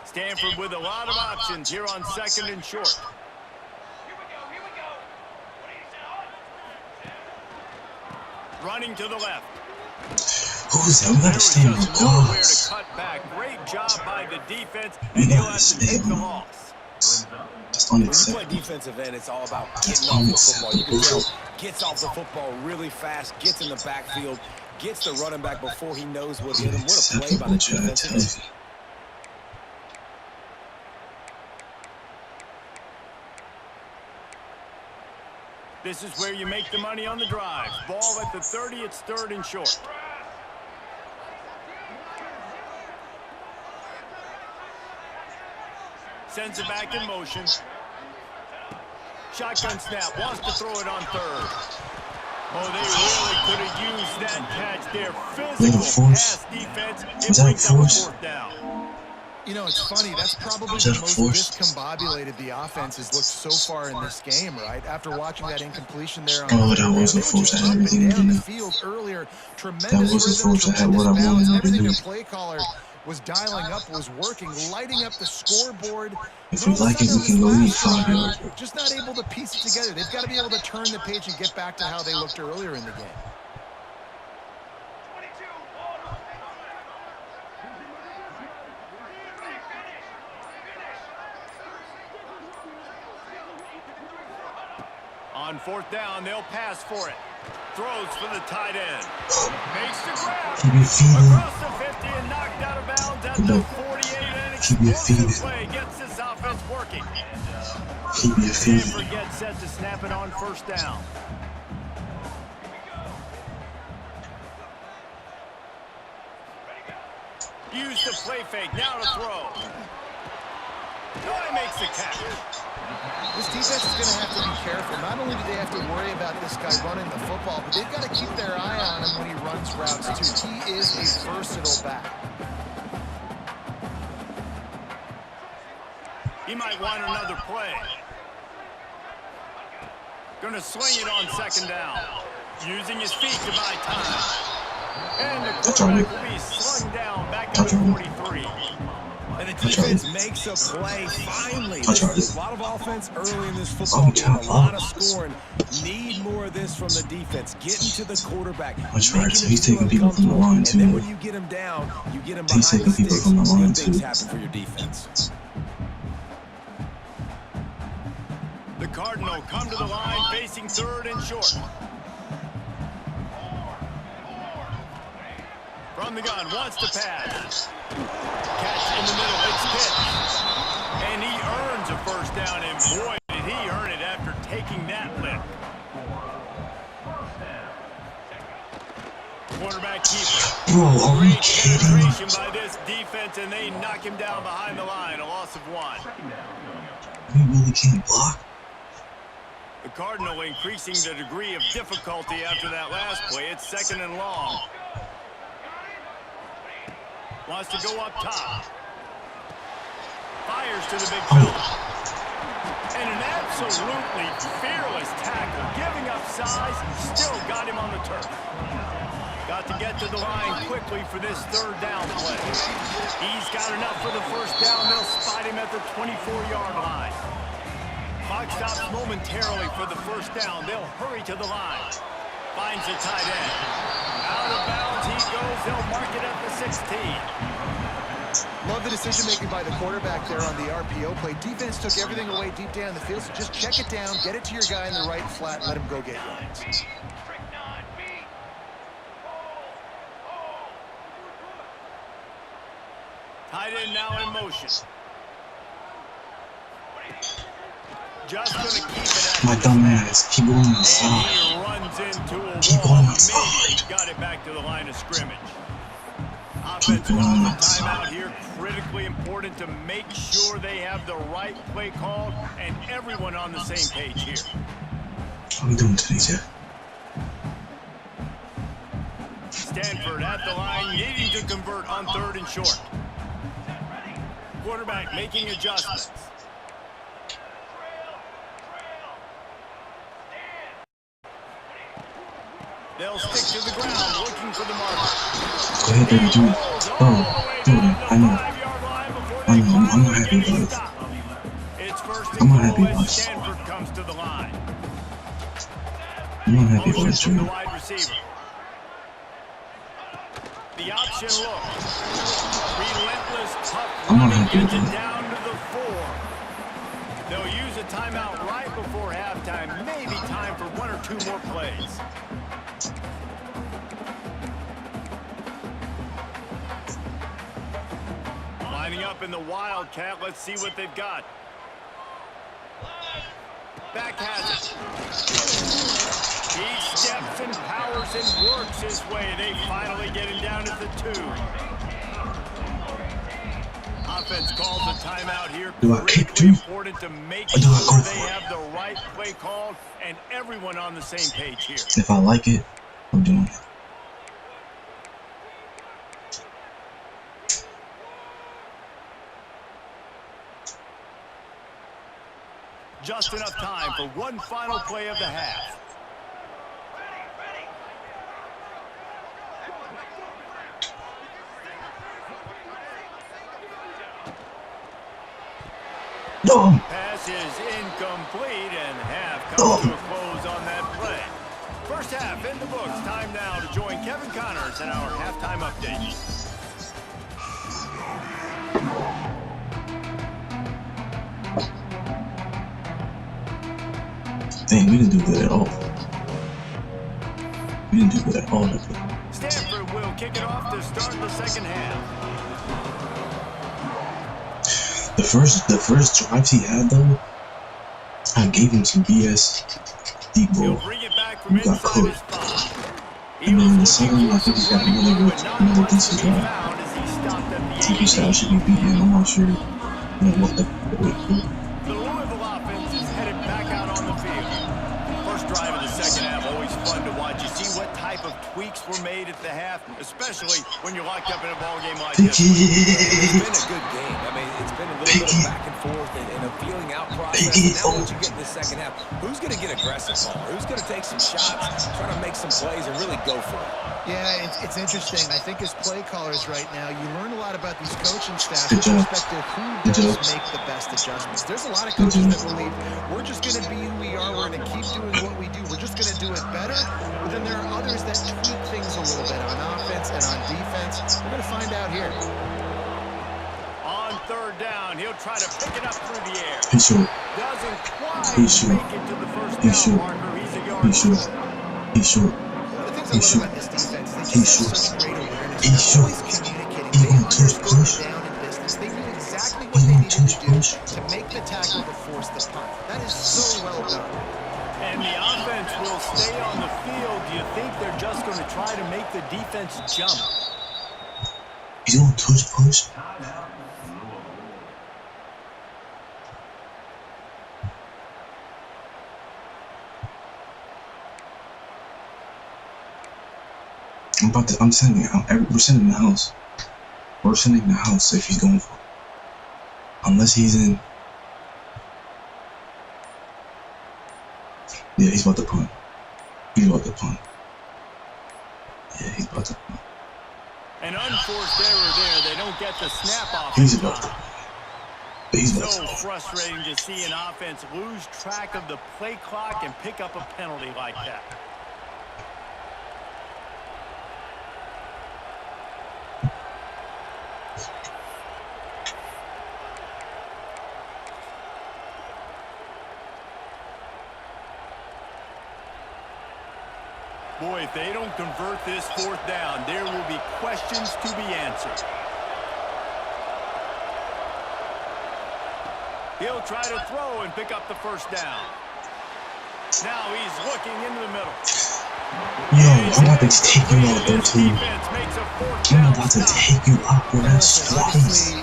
Speaker 2: Stanford with a lot of options here on 2nd and short. Running to the left.
Speaker 1: Who's that? We gotta stay on the
Speaker 2: Nowhere
Speaker 1: course.
Speaker 2: to cut back. Great job by the defense, and he'll have to take the loss.
Speaker 1: That's
Speaker 3: When you play
Speaker 1: unacceptable.
Speaker 3: defensive end, it's all about getting off the football. You can tell, gets off the football really fast, gets in the backfield, gets the running back before he knows what hit him. What a play by the defensive end.
Speaker 2: This is where you make the money on the drive. Ball at the 30, it's 3rd and short. Sends it back in motion. Shotgun snap, wants to throw it on 3rd. Oh, they really could have used that catch there. Physical pass defense. It brings up a 4th down.
Speaker 4: You know, it's funny. That's probably
Speaker 1: Was
Speaker 4: the
Speaker 1: that a
Speaker 4: most
Speaker 1: force?
Speaker 4: discombobulated the offense has looked so far in this game, right? After watching that incompletion there on
Speaker 1: Oh, that was a
Speaker 4: they were
Speaker 1: force.
Speaker 4: just
Speaker 1: I had
Speaker 4: up and
Speaker 1: everything
Speaker 4: down
Speaker 1: in
Speaker 4: the
Speaker 1: it.
Speaker 4: field earlier. Tremendous
Speaker 1: That was a
Speaker 4: rhythm,
Speaker 1: force. I had what I
Speaker 4: tremendous
Speaker 1: wanted
Speaker 4: balance.
Speaker 1: to
Speaker 4: Everything
Speaker 1: do.
Speaker 4: the play caller was dialing up was working, lighting up the scoreboard.
Speaker 1: If we like it, we can go eat 5 yards.
Speaker 4: Just not able to piece it together. They've got to be able to turn the page and get back to how they looked earlier in the game.
Speaker 2: On 4th down, they'll pass for it. Throws for the tight end. Makes the grab.
Speaker 1: Keep your feet in.
Speaker 2: Across the 50 and knocked out of bounds at the 48. An
Speaker 1: Keep your feet in.
Speaker 2: explosive play gets this offense working.
Speaker 1: Keep your feet in.
Speaker 2: Stanford gets set to snap it on 1st down. Use the play fake. Now to throw. Guy makes the catch.
Speaker 4: This defense is going to have to be careful. Not only do they have to worry about this guy running the football, but they've got to keep their eye on him when he runs routes, too. He is a versatile back.
Speaker 2: He might want another play. Going to swing it on 2nd down. Using his feet to buy time. And the quarterback will be slung down back at the 43.
Speaker 3: And the defense makes a play finally. There's a lot of offense early in this football game, a lot of scoring. Need more of this from the defense. Getting to the quarterback.
Speaker 1: So he's taking people from the line
Speaker 3: And
Speaker 1: too.
Speaker 3: then when you get him down, you get him behind
Speaker 1: He's taking
Speaker 3: the
Speaker 1: people
Speaker 3: sticks.
Speaker 1: from the line
Speaker 3: Good things
Speaker 1: too.
Speaker 3: happen for your defense.
Speaker 2: The Cardinal come to the line facing 3rd and short. From the gun, wants to pass. Catch in the middle, it's pitched. And he earns a 1st down, and boy, did he earn it after taking that lick. Quarterback keeper.
Speaker 1: Bro, are you
Speaker 2: Great
Speaker 1: kidding?
Speaker 2: penetration by this defense, and they knock him down behind the line, a loss of 1.
Speaker 1: We really can't block.
Speaker 2: The Cardinal increasing the degree of difficulty after that last play. It's 2nd and long. Wants to go up top. Fires to the big fella. And an absolutely fearless tackle. Giving up size, still got him on the turf. Got to get to the line quickly for this 3rd down play. He's got enough for the 1st down. They'll spot him at the 24-yard line. Clock stops momentarily for the 1st down. They'll hurry to the line. Finds the tight end. Out of bounds he goes. They'll mark it at the 16.
Speaker 4: Love the decision-making by the quarterback there on the RPO play. Defense took everything away deep down the field, so just check it down, get it to your guy in the right flat, and let him go get yards.
Speaker 2: Tight end now in motion. Just going to keep it at
Speaker 1: My dumb ass. Keep going outside.
Speaker 2: and he runs into a
Speaker 1: Keep
Speaker 2: wall.
Speaker 1: going
Speaker 2: Maybe
Speaker 1: outside.
Speaker 2: got it back to the line of scrimmage.
Speaker 1: Keep
Speaker 2: Offense
Speaker 1: going
Speaker 2: calls a
Speaker 1: outside.
Speaker 2: timeout here. Critically important to make sure they have the right play call and everyone on the same page here.
Speaker 1: What are we doing today, Jeff?
Speaker 2: Stanford at the line, needing to convert on 3rd and short. Quarterback making adjustments. They'll stick to the ground, looking for the marker.
Speaker 1: Go ahead, baby, do it. Oh, do it. I know. I'm not happy about it. I'm not happy about it.
Speaker 2: Stanford comes to the line.
Speaker 1: I'm not happy about
Speaker 2: Motion
Speaker 1: it,
Speaker 2: from the
Speaker 1: Drew.
Speaker 2: wide receiver. The option look. Relentless, tough
Speaker 1: I'm not
Speaker 2: running
Speaker 1: happy
Speaker 2: gets
Speaker 1: with
Speaker 2: it
Speaker 1: it.
Speaker 2: down to the 4. They'll use a timeout right before halftime. Maybe time for 1 or 2 more plays. Lining up in the Wildcat. Let's see what they've got. Back has it. He steps and powers and works his way. They finally get him down to the 2. Offense calls a timeout here.
Speaker 1: Do I kick
Speaker 2: Critically
Speaker 1: too?
Speaker 2: important to make
Speaker 1: Or do I
Speaker 2: sure
Speaker 1: go
Speaker 2: they
Speaker 1: for it?
Speaker 2: have the right play called and everyone on the same page here.
Speaker 1: If I like it, I'm doing it.
Speaker 2: Just enough time for one final play of the half.
Speaker 1: No!
Speaker 2: Pass is incomplete and half comes to a close on that play. First half in the books. Time now to join Kevin Connors in our halftime update.
Speaker 1: Dang, we didn't do good at all. We didn't do good at all.
Speaker 2: Stanford will kick it off to start the second half.
Speaker 1: The first drives he had though, I gave him some BS deep
Speaker 2: He'll
Speaker 1: ball.
Speaker 2: bring it back from
Speaker 1: We got
Speaker 2: inside his
Speaker 1: cooked.
Speaker 2: 5.
Speaker 1: And then in the second, I think he got another decent drive. TV style should be beaten. I'm not sure. What the wait.
Speaker 2: The Louisville offense is headed back out on the field. First drive of the second half, always fun to watch. You see what type of tweaks were made at the half, especially when you're locked up in a ball game like this.
Speaker 3: It's been a good game. I mean, it's been a little bit of back and forth and a feeling out process. And now once you get in the second half, who's going to get aggressive, Paul? Who's going to take some shots, try to make some plays, and really go for it?
Speaker 4: Yeah, it's interesting. I think as play callers right now, you learn a lot about these coaching staffs
Speaker 1: Good
Speaker 4: with
Speaker 1: job.
Speaker 4: respect to who
Speaker 1: Good
Speaker 4: does
Speaker 1: job.
Speaker 4: make the best adjustments. There's a lot of
Speaker 1: Good
Speaker 4: coaches
Speaker 1: job.
Speaker 4: that believe we're just going to be who we are. We're going to keep doing what we do. We're just going to do it better. But then there are others that tweak things a little bit on offense and on defense. We're going to find out here.
Speaker 2: On third down, he'll try to pick it up through the air.
Speaker 1: He's short.
Speaker 2: Doesn't quite
Speaker 1: He's short.
Speaker 2: make it to the first
Speaker 1: He's
Speaker 2: down
Speaker 1: short.
Speaker 2: marker. He's a yard
Speaker 1: He's short.
Speaker 2: short.
Speaker 1: He's short.
Speaker 4: One of the things I
Speaker 1: He's
Speaker 4: love
Speaker 1: short.
Speaker 4: about this defense, they
Speaker 1: He's
Speaker 4: just have
Speaker 1: short.
Speaker 4: such great awareness.
Speaker 1: He's
Speaker 4: They're
Speaker 1: short.
Speaker 4: always communicating.
Speaker 1: He's
Speaker 4: They
Speaker 1: gonna touch
Speaker 4: understood
Speaker 1: push.
Speaker 4: the down and distance. They knew exactly what
Speaker 1: He's
Speaker 4: they
Speaker 1: gonna
Speaker 4: needed to
Speaker 1: touch
Speaker 4: do
Speaker 1: push.
Speaker 4: to make the tackle to force the punt. That is so well done.
Speaker 2: And the offense will stay on the field. Do you think they're just going to try to make the defense jump?
Speaker 1: He's gonna touch push. I'm sending it. We're sending the house. We're sending the house if he's going for it. Unless he's in. Yeah, he's about to punt. He's about to punt. Yeah, he's about to punt.
Speaker 2: An unforced error there. They don't get the snap off.
Speaker 1: He's
Speaker 2: in
Speaker 1: about to
Speaker 2: time.
Speaker 1: punt. He's about to
Speaker 2: So
Speaker 1: punt.
Speaker 2: frustrating to see an offense lose track of the play clock and pick up a penalty like that. Boy, if they don't convert this fourth down, there will be questions to be answered. He'll try to throw and pick up the first down. Now he's looking into the middle.
Speaker 1: Yo, I'm about to take you out there too. I'm about to take you out, bro. That's twice.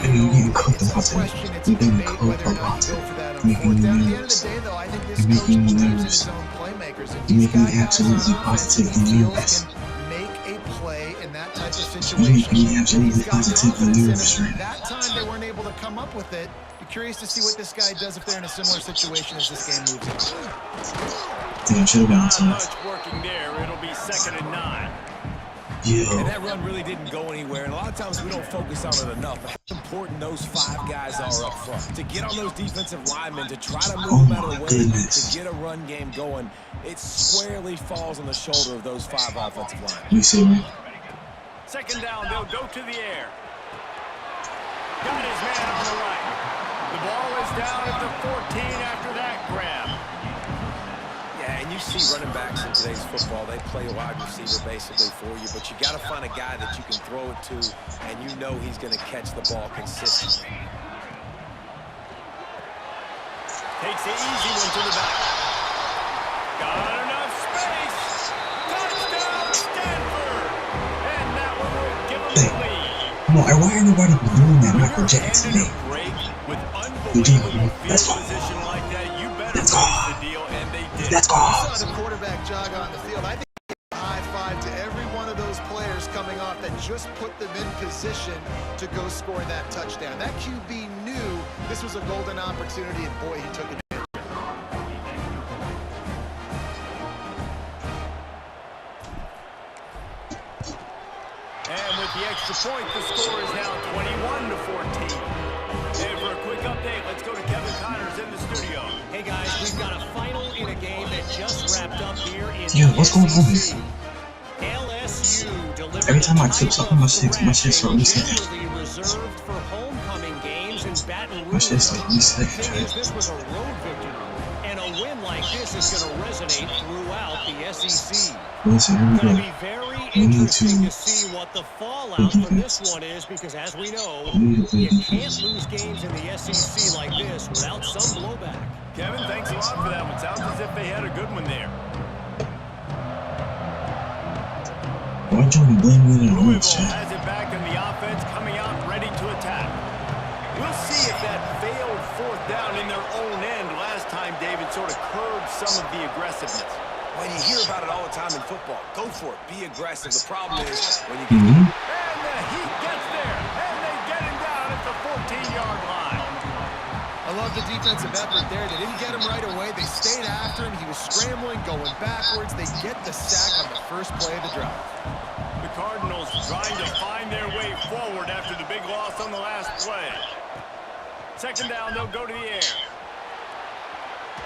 Speaker 1: And you're getting cooked about it. You're getting cooked about it. Making me nervous. You're making me nervous. You're making me absolutely positively nervous. You're making me absolutely positively nervous right now.
Speaker 4: That time they weren't able to come up with it. Be curious to see what this guy does if they're in a similar situation as this game moves on.
Speaker 1: Damn, should have been
Speaker 2: Not
Speaker 1: on
Speaker 2: much working there. It'll be 2nd and 9.
Speaker 1: Yo.
Speaker 3: And that run really didn't go anywhere, and a lot of times we don't focus on it enough. How important those 5 guys are up front. To get on those defensive linemen, to try to move them out of the way, to get a run game going, it squarely falls on the shoulder of those 5 offensive linemen.
Speaker 1: You see me?
Speaker 2: 2nd down, they'll go to the air. Got his man on the right. The ball is down at the 14 after that grab.
Speaker 3: Yeah, and you see running backs in today's football, they play a wide receiver basically for you, but you got to find a guy that you can throw it to, and you know he's going to catch the ball consistently.
Speaker 2: Takes the easy one to the back. Got enough space. Touchdown, Stanford. And that one will give him the lead.
Speaker 1: No, why ain't nobody doing that Michael Jackson thing?
Speaker 2: With unbelievable field position like that, you better close the deal, and they did.
Speaker 1: Let's go.
Speaker 4: I saw the quarterback jog on the field. I think high five to every one of those players coming off that just put them in position to go score that touchdown. That QB knew this was a golden opportunity, and boy, he took it.
Speaker 2: And with the extra point, the score is now 21-14. And for a quick update, let's go to Kevin Connors in the studio.
Speaker 5: Hey guys, we've got a final in a game that just wrapped up here in
Speaker 1: Yo, what's going on?
Speaker 5: LSU delivered
Speaker 1: Every time I clip something, my shit start resetting.
Speaker 5: Reserved for homecoming games in Baton Rouge.
Speaker 1: My shit start resetting.
Speaker 5: This was a road victory, and a win like this is going to resonate throughout the SEC.
Speaker 1: Listen, here we
Speaker 5: It's going to
Speaker 1: go.
Speaker 5: be very
Speaker 1: We need
Speaker 5: interesting
Speaker 1: to
Speaker 5: to see what the fallout from this one is, because as we know, you can't lose games in the SEC like this without some blowback.
Speaker 2: Kevin, thanks a lot for that one. Sounds as if they had a good one there.
Speaker 1: Why don't you blame me on the
Speaker 2: Louisville
Speaker 1: notes, chat?
Speaker 2: has it back in the offense, coming out ready to attack. We'll see if that failed 4th down in their own end last time David sort of curbed some of the aggressiveness.
Speaker 3: When you hear about it all the time in football, go for it. Be aggressive. The problem is when you get
Speaker 2: And the Heat gets there, and they get him down at the 14-yard line.
Speaker 4: I love the defensive effort there. They didn't get him right away. They stayed after him. He was scrambling, going backwards. They get the sack on the first play of the drive.
Speaker 2: The Cardinals trying to find their way forward after the big loss on the last play. 2nd down, they'll go to the air.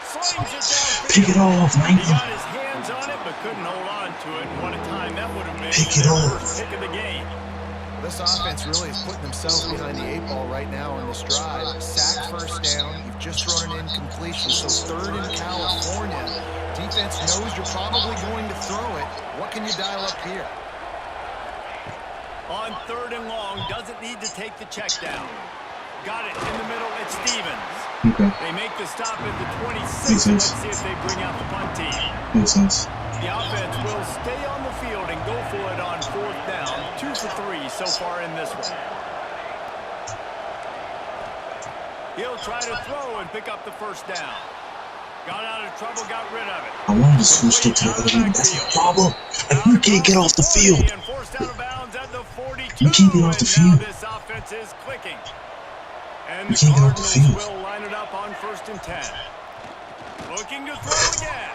Speaker 2: Slings it down.
Speaker 1: Pick it off,
Speaker 2: He
Speaker 1: Michael.
Speaker 2: got his hands on it, but couldn't hold on to it. What a time that would have been.
Speaker 1: Pick it
Speaker 2: Their
Speaker 1: off.
Speaker 2: first pick of the game.
Speaker 4: This offense really is putting themselves behind the 8 ball right now on this drive. Sack 1st down. You've just thrown an incompletion. So 3rd in California. Defense knows you're probably going to throw it. What can you dial up here?
Speaker 2: On 3rd and long, doesn't need to take the check down. Got it in the middle. It's Stevens.
Speaker 1: Okay.
Speaker 2: They make the stop at the 26.
Speaker 1: Makes sense.
Speaker 2: Let's see if they bring out the punt team.
Speaker 1: Makes sense.
Speaker 2: The offense will stay on the field and go for it on 4th down. 2 for 3 so far in this one. He'll try to throw and pick up the 1st down. Got out of trouble, got rid of it.
Speaker 1: I wanted to switch to the other end. That's the problem. Like, you can't get off the field.
Speaker 2: And forced out of bounds at the 42.
Speaker 1: You can't get off the
Speaker 2: And now
Speaker 1: field.
Speaker 2: this offense is clicking. And
Speaker 1: You
Speaker 2: the
Speaker 1: can't get off the
Speaker 2: Cardinals
Speaker 1: field.
Speaker 2: will line it up on 1st and 10. Looking to throw again.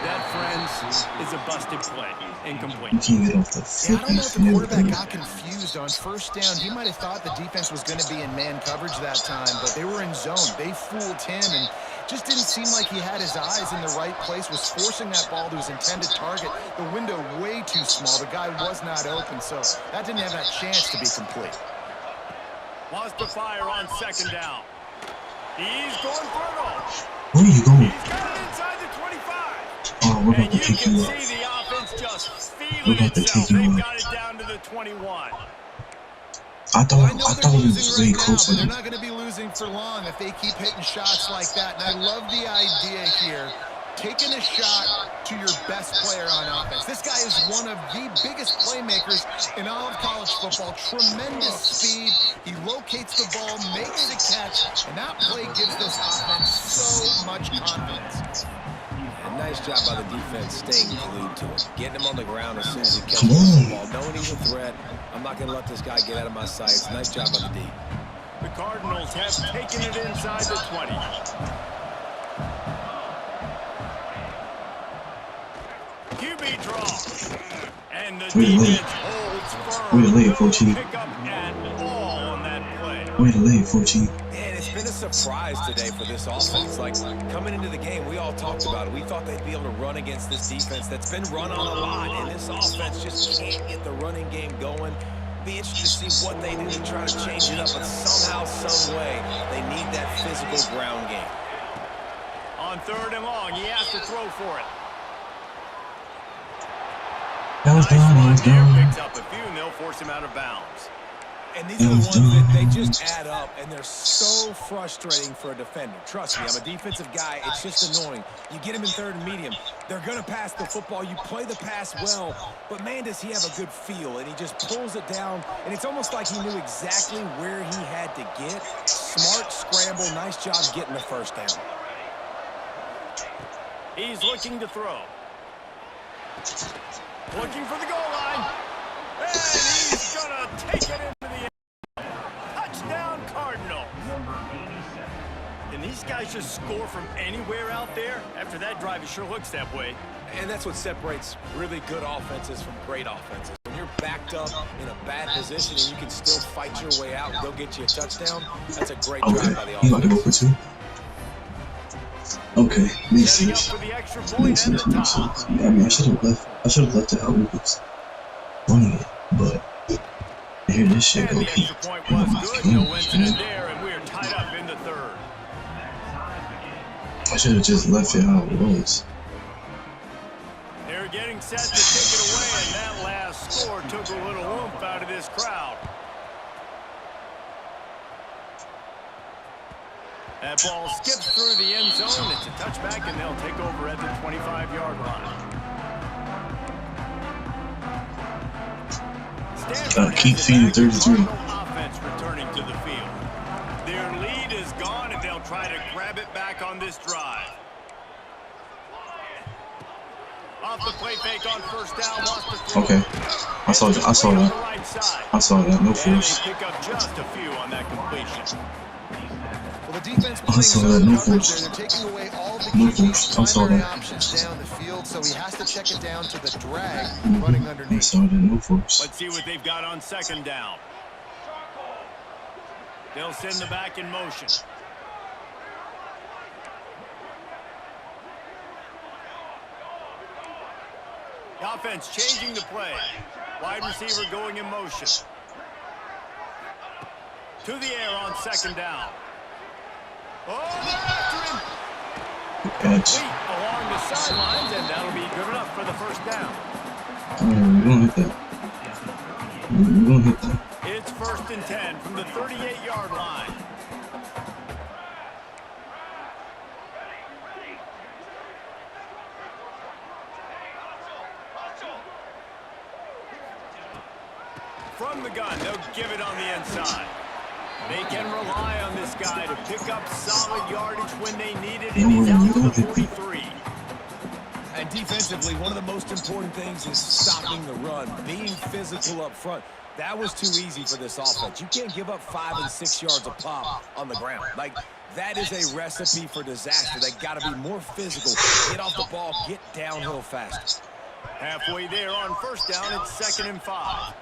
Speaker 2: That, friends, is a busted play. Incomplete.
Speaker 1: You can't get off the
Speaker 4: Yeah, I don't
Speaker 1: fucking
Speaker 4: know if the
Speaker 1: field,
Speaker 4: quarterback
Speaker 1: bro.
Speaker 4: got confused on 1st down. He might have thought the defense was going to be in man coverage that time, but they were in zone. They fooled him and just didn't seem like he had his eyes in the right place, was forcing that ball to his intended target. The window way too small. The guy was not open, so that didn't have that chance to be complete.
Speaker 2: Wants to fire on 2nd down. He's going for it all.
Speaker 1: Where are you going?
Speaker 2: He's got it inside the 25.
Speaker 1: Oh, we're about
Speaker 2: And
Speaker 1: to
Speaker 2: you
Speaker 1: take
Speaker 2: can
Speaker 1: you
Speaker 2: see
Speaker 1: off.
Speaker 2: the offense just
Speaker 1: We're
Speaker 2: feeling
Speaker 1: about to
Speaker 2: itself.
Speaker 1: take you
Speaker 2: They've
Speaker 1: off.
Speaker 2: got it down to the 21.
Speaker 1: I
Speaker 4: Well, I
Speaker 1: thought
Speaker 4: know
Speaker 1: I
Speaker 4: they're
Speaker 1: thought it
Speaker 4: losing
Speaker 1: was
Speaker 4: right
Speaker 1: way
Speaker 4: now,
Speaker 1: closer.
Speaker 4: but they're not going to be losing for long if they keep hitting shots like that. And I love the idea here, taking a shot to your best player on offense. This guy is one of the biggest playmakers in all of college football. Tremendous speed. He locates the ball, makes the catch, and that play gives this offense so much confidence.
Speaker 3: And nice job by the defense staying glued to it, getting him on the ground as soon as he
Speaker 1: Come
Speaker 3: catches the
Speaker 1: on.
Speaker 3: ball, knowing he's a threat. I'm not going to let this guy get out of my sights. Nice job by the D.
Speaker 2: The Cardinals have taken it inside the 20. QB draw. And the defense holds firm.
Speaker 1: Way to lay it, 14.
Speaker 2: Pick up at all on that play.
Speaker 1: Way to lay it, 14.
Speaker 3: Man, it's been a surprise today for this offense. Like, coming into the game, we all talked about it. We thought they'd be able to run against this defense that's been run on a lot, and this offense just can't get the running game going. Be interested to see what they do to try to change it up, but somehow, some way, they need that physical ground game.
Speaker 2: On 3rd and long, he has to throw for it.
Speaker 1: That was
Speaker 2: Nice
Speaker 1: done. That
Speaker 2: run
Speaker 1: was
Speaker 2: there,
Speaker 1: done.
Speaker 2: picks up a few, and they'll force him out of bounds.
Speaker 3: And these are the ones that they just add up, and they're so frustrating for a defender. Trust me, I'm a defensive guy. It's just annoying. You get him in 3rd and medium. They're going to pass the football. You play the pass well, but man, does he have a good feel, and he just pulls it down, and it's almost like he knew exactly where he had to get. Smart scramble. Nice job getting the first down.
Speaker 2: He's looking to throw. Looking for the goal line. And he's going to take it into the end. Touchdown, Cardinal. Can these guys just score from anywhere out there? After that drive, it sure looks that way.
Speaker 3: And that's what separates really good offenses from great offenses. When you're backed up in a bad position and you can still fight your way out and go get you a touchdown, that's a great drive by the
Speaker 1: Okay, you about to go
Speaker 3: offense.
Speaker 1: for 2? Okay, makes
Speaker 2: Setting up
Speaker 1: sense.
Speaker 2: for the extra
Speaker 1: Makes
Speaker 2: point at
Speaker 1: sense,
Speaker 2: the
Speaker 1: makes
Speaker 2: top.
Speaker 1: sense. Yeah, I mean, I should have left it how we was running it, but here this shit
Speaker 2: And
Speaker 1: go.
Speaker 2: the extra point was good. No incident there, and we're tied up in the 3rd.
Speaker 1: I should have just left it how it was.
Speaker 2: They're getting set to take it away, and that last score took a little oomph out of this crowd. That ball skips through the end zone. It's a touchback, and they'll take over at the 25-yard line. Stanford
Speaker 1: Keep
Speaker 2: has
Speaker 1: feeding
Speaker 2: it back.
Speaker 1: 33.
Speaker 2: Cardinal offense returning to the field. Their lead is gone, and they'll try to grab it back on this drive. Off the play fake on 1st down, lost the throw.
Speaker 1: Okay, I saw that. I saw
Speaker 2: On the
Speaker 1: that.
Speaker 2: right side.
Speaker 1: I saw that. No
Speaker 2: And
Speaker 1: force.
Speaker 2: they pick up just a few on that completion.
Speaker 4: Well, the defense
Speaker 1: I
Speaker 4: playing
Speaker 1: saw that.
Speaker 4: zone
Speaker 1: No
Speaker 4: coverage
Speaker 1: force.
Speaker 4: there. They're taking away all the
Speaker 1: No
Speaker 4: QB's
Speaker 1: force. I saw
Speaker 4: primary
Speaker 1: that.
Speaker 4: options down the field, so he has to check it down to the drag running
Speaker 1: I
Speaker 4: underneath.
Speaker 1: saw that. No force.
Speaker 2: Let's see what they've got on 2nd down. They'll send the back in motion. The offense changing the play. Wide receiver going in motion. To the air on 2nd down. Oh, they're after him.
Speaker 1: Catch.
Speaker 2: Complete along the sidelines, and that'll be good enough for the 1st down.
Speaker 1: We gonna hit that. We gonna hit that.
Speaker 2: It's 1st and 10 from the 38-yard line. From the gun, they'll give it on the inside. They can rely on this guy to pick up solid yardage when they need it, and he's out to the 43.
Speaker 3: And defensively, one of the most important things is stopping the run, being physical up front. That was too easy for this offense. You can't give up 5 and 6 yards a pop on the ground. Like, that is a recipe for disaster. They got to be more physical, get off the ball, get downhill fast.
Speaker 2: Halfway there on 1st down, it's 2nd and 5.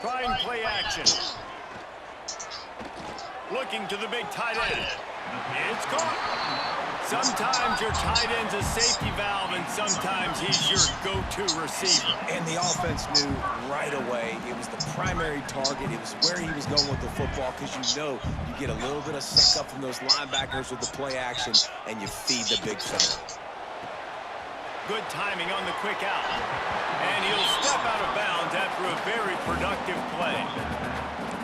Speaker 2: Trying play action. Looking to the big tight end. It's caught. Sometimes your tight end's a safety valve, and sometimes he's your go-to receiver.
Speaker 3: And the offense knew right away it was the primary target. It was where he was going with the football, because you know you get a little bit of suck up from those linebackers with the play action, and you feed the big fella.
Speaker 2: good timing on the quick out. And he'll step out of bounds after a very productive play.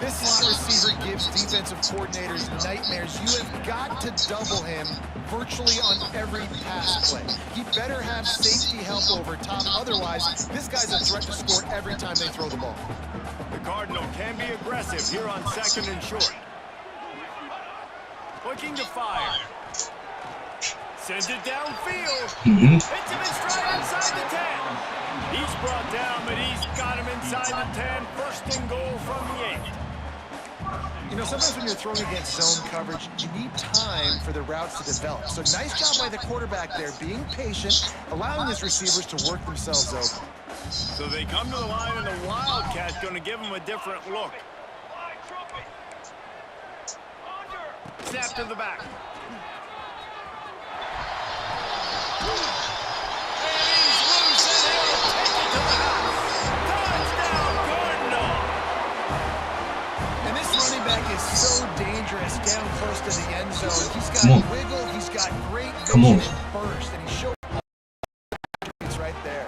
Speaker 4: This slot receiver gives defensive coordinators nightmares. You have got to double him virtually on every pass play. He better have safety help over top. Otherwise, this guy's a threat to score every time they throw the ball.
Speaker 2: The Cardinal can be aggressive here on 2nd and short. Looking to fire. Sends it downfield. Hits him in stride inside the 10. He's brought down, but he's got him inside the 10. 1st and goal from the 8.
Speaker 4: You know, sometimes when you're throwing against zone coverage, you need time for the routes to develop. So nice job by the quarterback there, being patient, allowing his receivers to work themselves open.
Speaker 2: So they come to the line, and the Wildcat's going to give them a different look. Snap to the back. And he's loose, and he'll take it to the house. Touchdown, Cardinal!
Speaker 4: And this running back is so dangerous down close to the end zone. He's got wiggle, he's got great vision and burst, and he showed it's right there.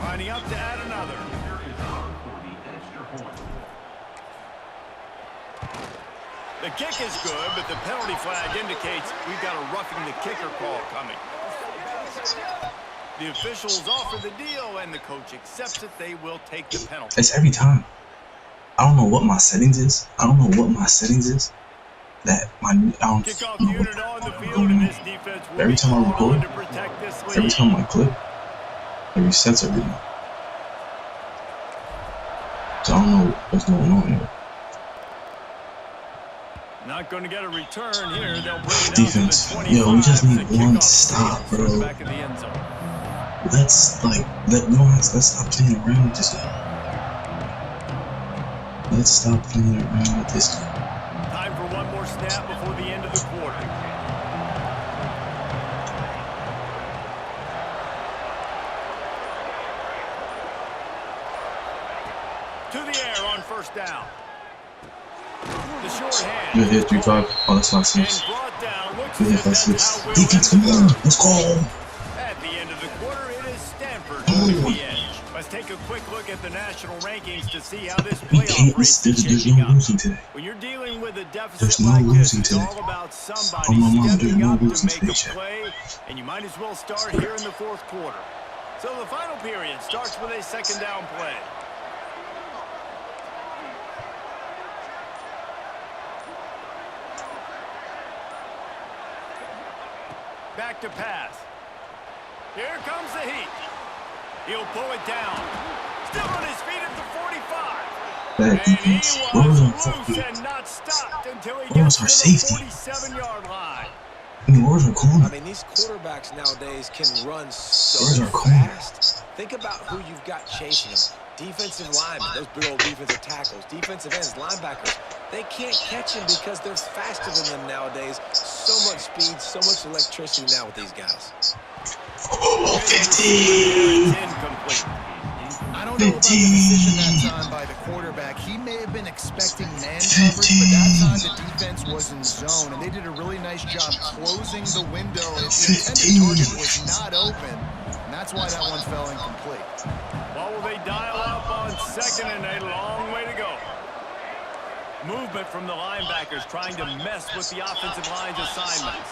Speaker 2: Lining up to add another. The kick is good, but the penalty flag indicates we've got a roughing the kicker call coming. The officials offer the deal, and the coach accepts it. They will take the penalty.
Speaker 1: It's every time. I don't know what my settings is. That I don't
Speaker 2: Kickoff
Speaker 1: know
Speaker 2: unit on the field, and this defense will
Speaker 1: every time I record,
Speaker 2: to protect this lead.
Speaker 1: every time I click, it resets everything. So I don't know what's going on here.
Speaker 2: Not going to get a return here. They'll bring it
Speaker 1: Defense.
Speaker 2: out to the 25.
Speaker 1: Yo, we just need
Speaker 2: The
Speaker 1: one
Speaker 2: kickoff
Speaker 1: stop,
Speaker 2: from the
Speaker 1: bro.
Speaker 2: back of the end zone.
Speaker 1: Let's stop playing around with this guy. Let's stop playing around with this guy.
Speaker 2: Time for one more snap before the end of the quarter. To the air on 1st down. The short hand.
Speaker 1: Good hit, 3-5. Oh, that's 5-6.
Speaker 2: And brought down. Looks
Speaker 1: Good hit,
Speaker 2: as if that's
Speaker 1: 5-6.
Speaker 2: how we'll
Speaker 1: Defense,
Speaker 2: end
Speaker 1: come
Speaker 2: the
Speaker 1: on.
Speaker 2: quarter.
Speaker 1: Let's go.
Speaker 2: At the end of the quarter, it is Stanford holding the edge. Let's take a quick look at the national rankings to see how this
Speaker 1: We
Speaker 2: playoff
Speaker 1: can't.
Speaker 2: race is
Speaker 1: There's
Speaker 2: shaping
Speaker 1: no
Speaker 2: up.
Speaker 1: losing today.
Speaker 2: When you're dealing with a deficit
Speaker 1: There's no
Speaker 2: like this,
Speaker 1: losing
Speaker 2: it's
Speaker 1: today.
Speaker 2: all about somebody
Speaker 1: Oh, my mom, there's
Speaker 2: stepping
Speaker 1: no
Speaker 2: up to
Speaker 1: losing
Speaker 2: make
Speaker 1: today,
Speaker 2: a
Speaker 1: Chad.
Speaker 2: play, and you might as well start here in the 4th quarter. So the final period starts with a 2nd down play. Back to pass. Here comes the heat. He'll pull it down. Still on his feet at the 45.
Speaker 1: Bad defense. Where was our fucking?
Speaker 2: And not stopped until he
Speaker 1: Where was
Speaker 2: gets
Speaker 1: our
Speaker 2: to the
Speaker 1: safety?
Speaker 2: 47-yard line.
Speaker 1: I mean, where's our corner?
Speaker 3: I mean, these quarterbacks nowadays can run so
Speaker 1: Where's our corner?
Speaker 3: fast. Think about who you've got chasing them. Defensive linemen, those big old defensive tackles, defensive ends, linebackers. They can't catch him because they're faster than them nowadays. So much speed, so much electricity now with these guys.
Speaker 1: Oh, 50.
Speaker 4: I don't know about the decision that time by the quarterback. He may have been expecting man coverage, but that time the defense was in zone, and they did a really nice job closing the window. The intended target was not open, and that's why that one fell incomplete.
Speaker 2: Well, will they dial up on 2nd and a long way to go? Movement from the linebackers trying to mess with the offensive line's assignments.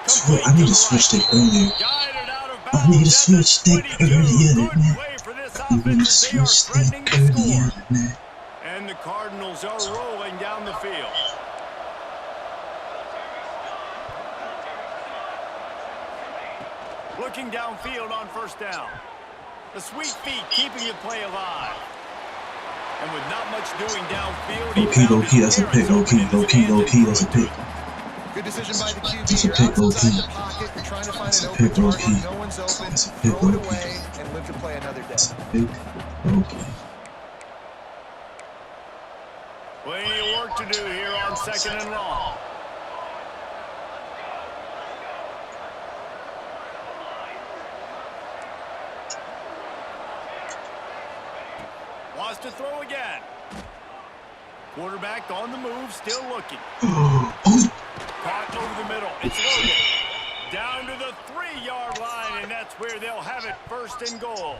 Speaker 1: So I need to switch that earlier.
Speaker 2: Guided out of
Speaker 1: I need to
Speaker 2: bounds at the
Speaker 1: switch that
Speaker 2: 22.
Speaker 1: earlier
Speaker 2: Good
Speaker 1: than that.
Speaker 2: play for this
Speaker 1: I need to
Speaker 2: offense as they are
Speaker 1: switch
Speaker 2: threatening
Speaker 1: that
Speaker 2: to score.
Speaker 1: earlier than that.
Speaker 2: And the Cardinals are rolling down the field. Looking downfield on 1st down. The sweet feet keeping the play alive. And with not much doing downfield,
Speaker 1: Low key, that's a pick. Low key, that's a pick.
Speaker 4: Good decision by the QB.
Speaker 1: That's a
Speaker 4: You're
Speaker 1: pick, low
Speaker 4: outside
Speaker 1: key.
Speaker 4: the pocket. You're trying to find
Speaker 1: That's
Speaker 4: an
Speaker 1: a
Speaker 4: open
Speaker 1: pick, low
Speaker 4: target.
Speaker 1: key.
Speaker 4: No one's open.
Speaker 1: That's a pick,
Speaker 4: Throw it
Speaker 1: low key.
Speaker 4: away and live to play another day.
Speaker 1: That's a pick. Okay.
Speaker 2: Plenty of work to do here on 2nd and long. Toss to throw again. Quarterback on the move, still looking. Caught over the middle. It's Logan. Down to the 3-yard line, and that's where they'll have it, 1st and goal.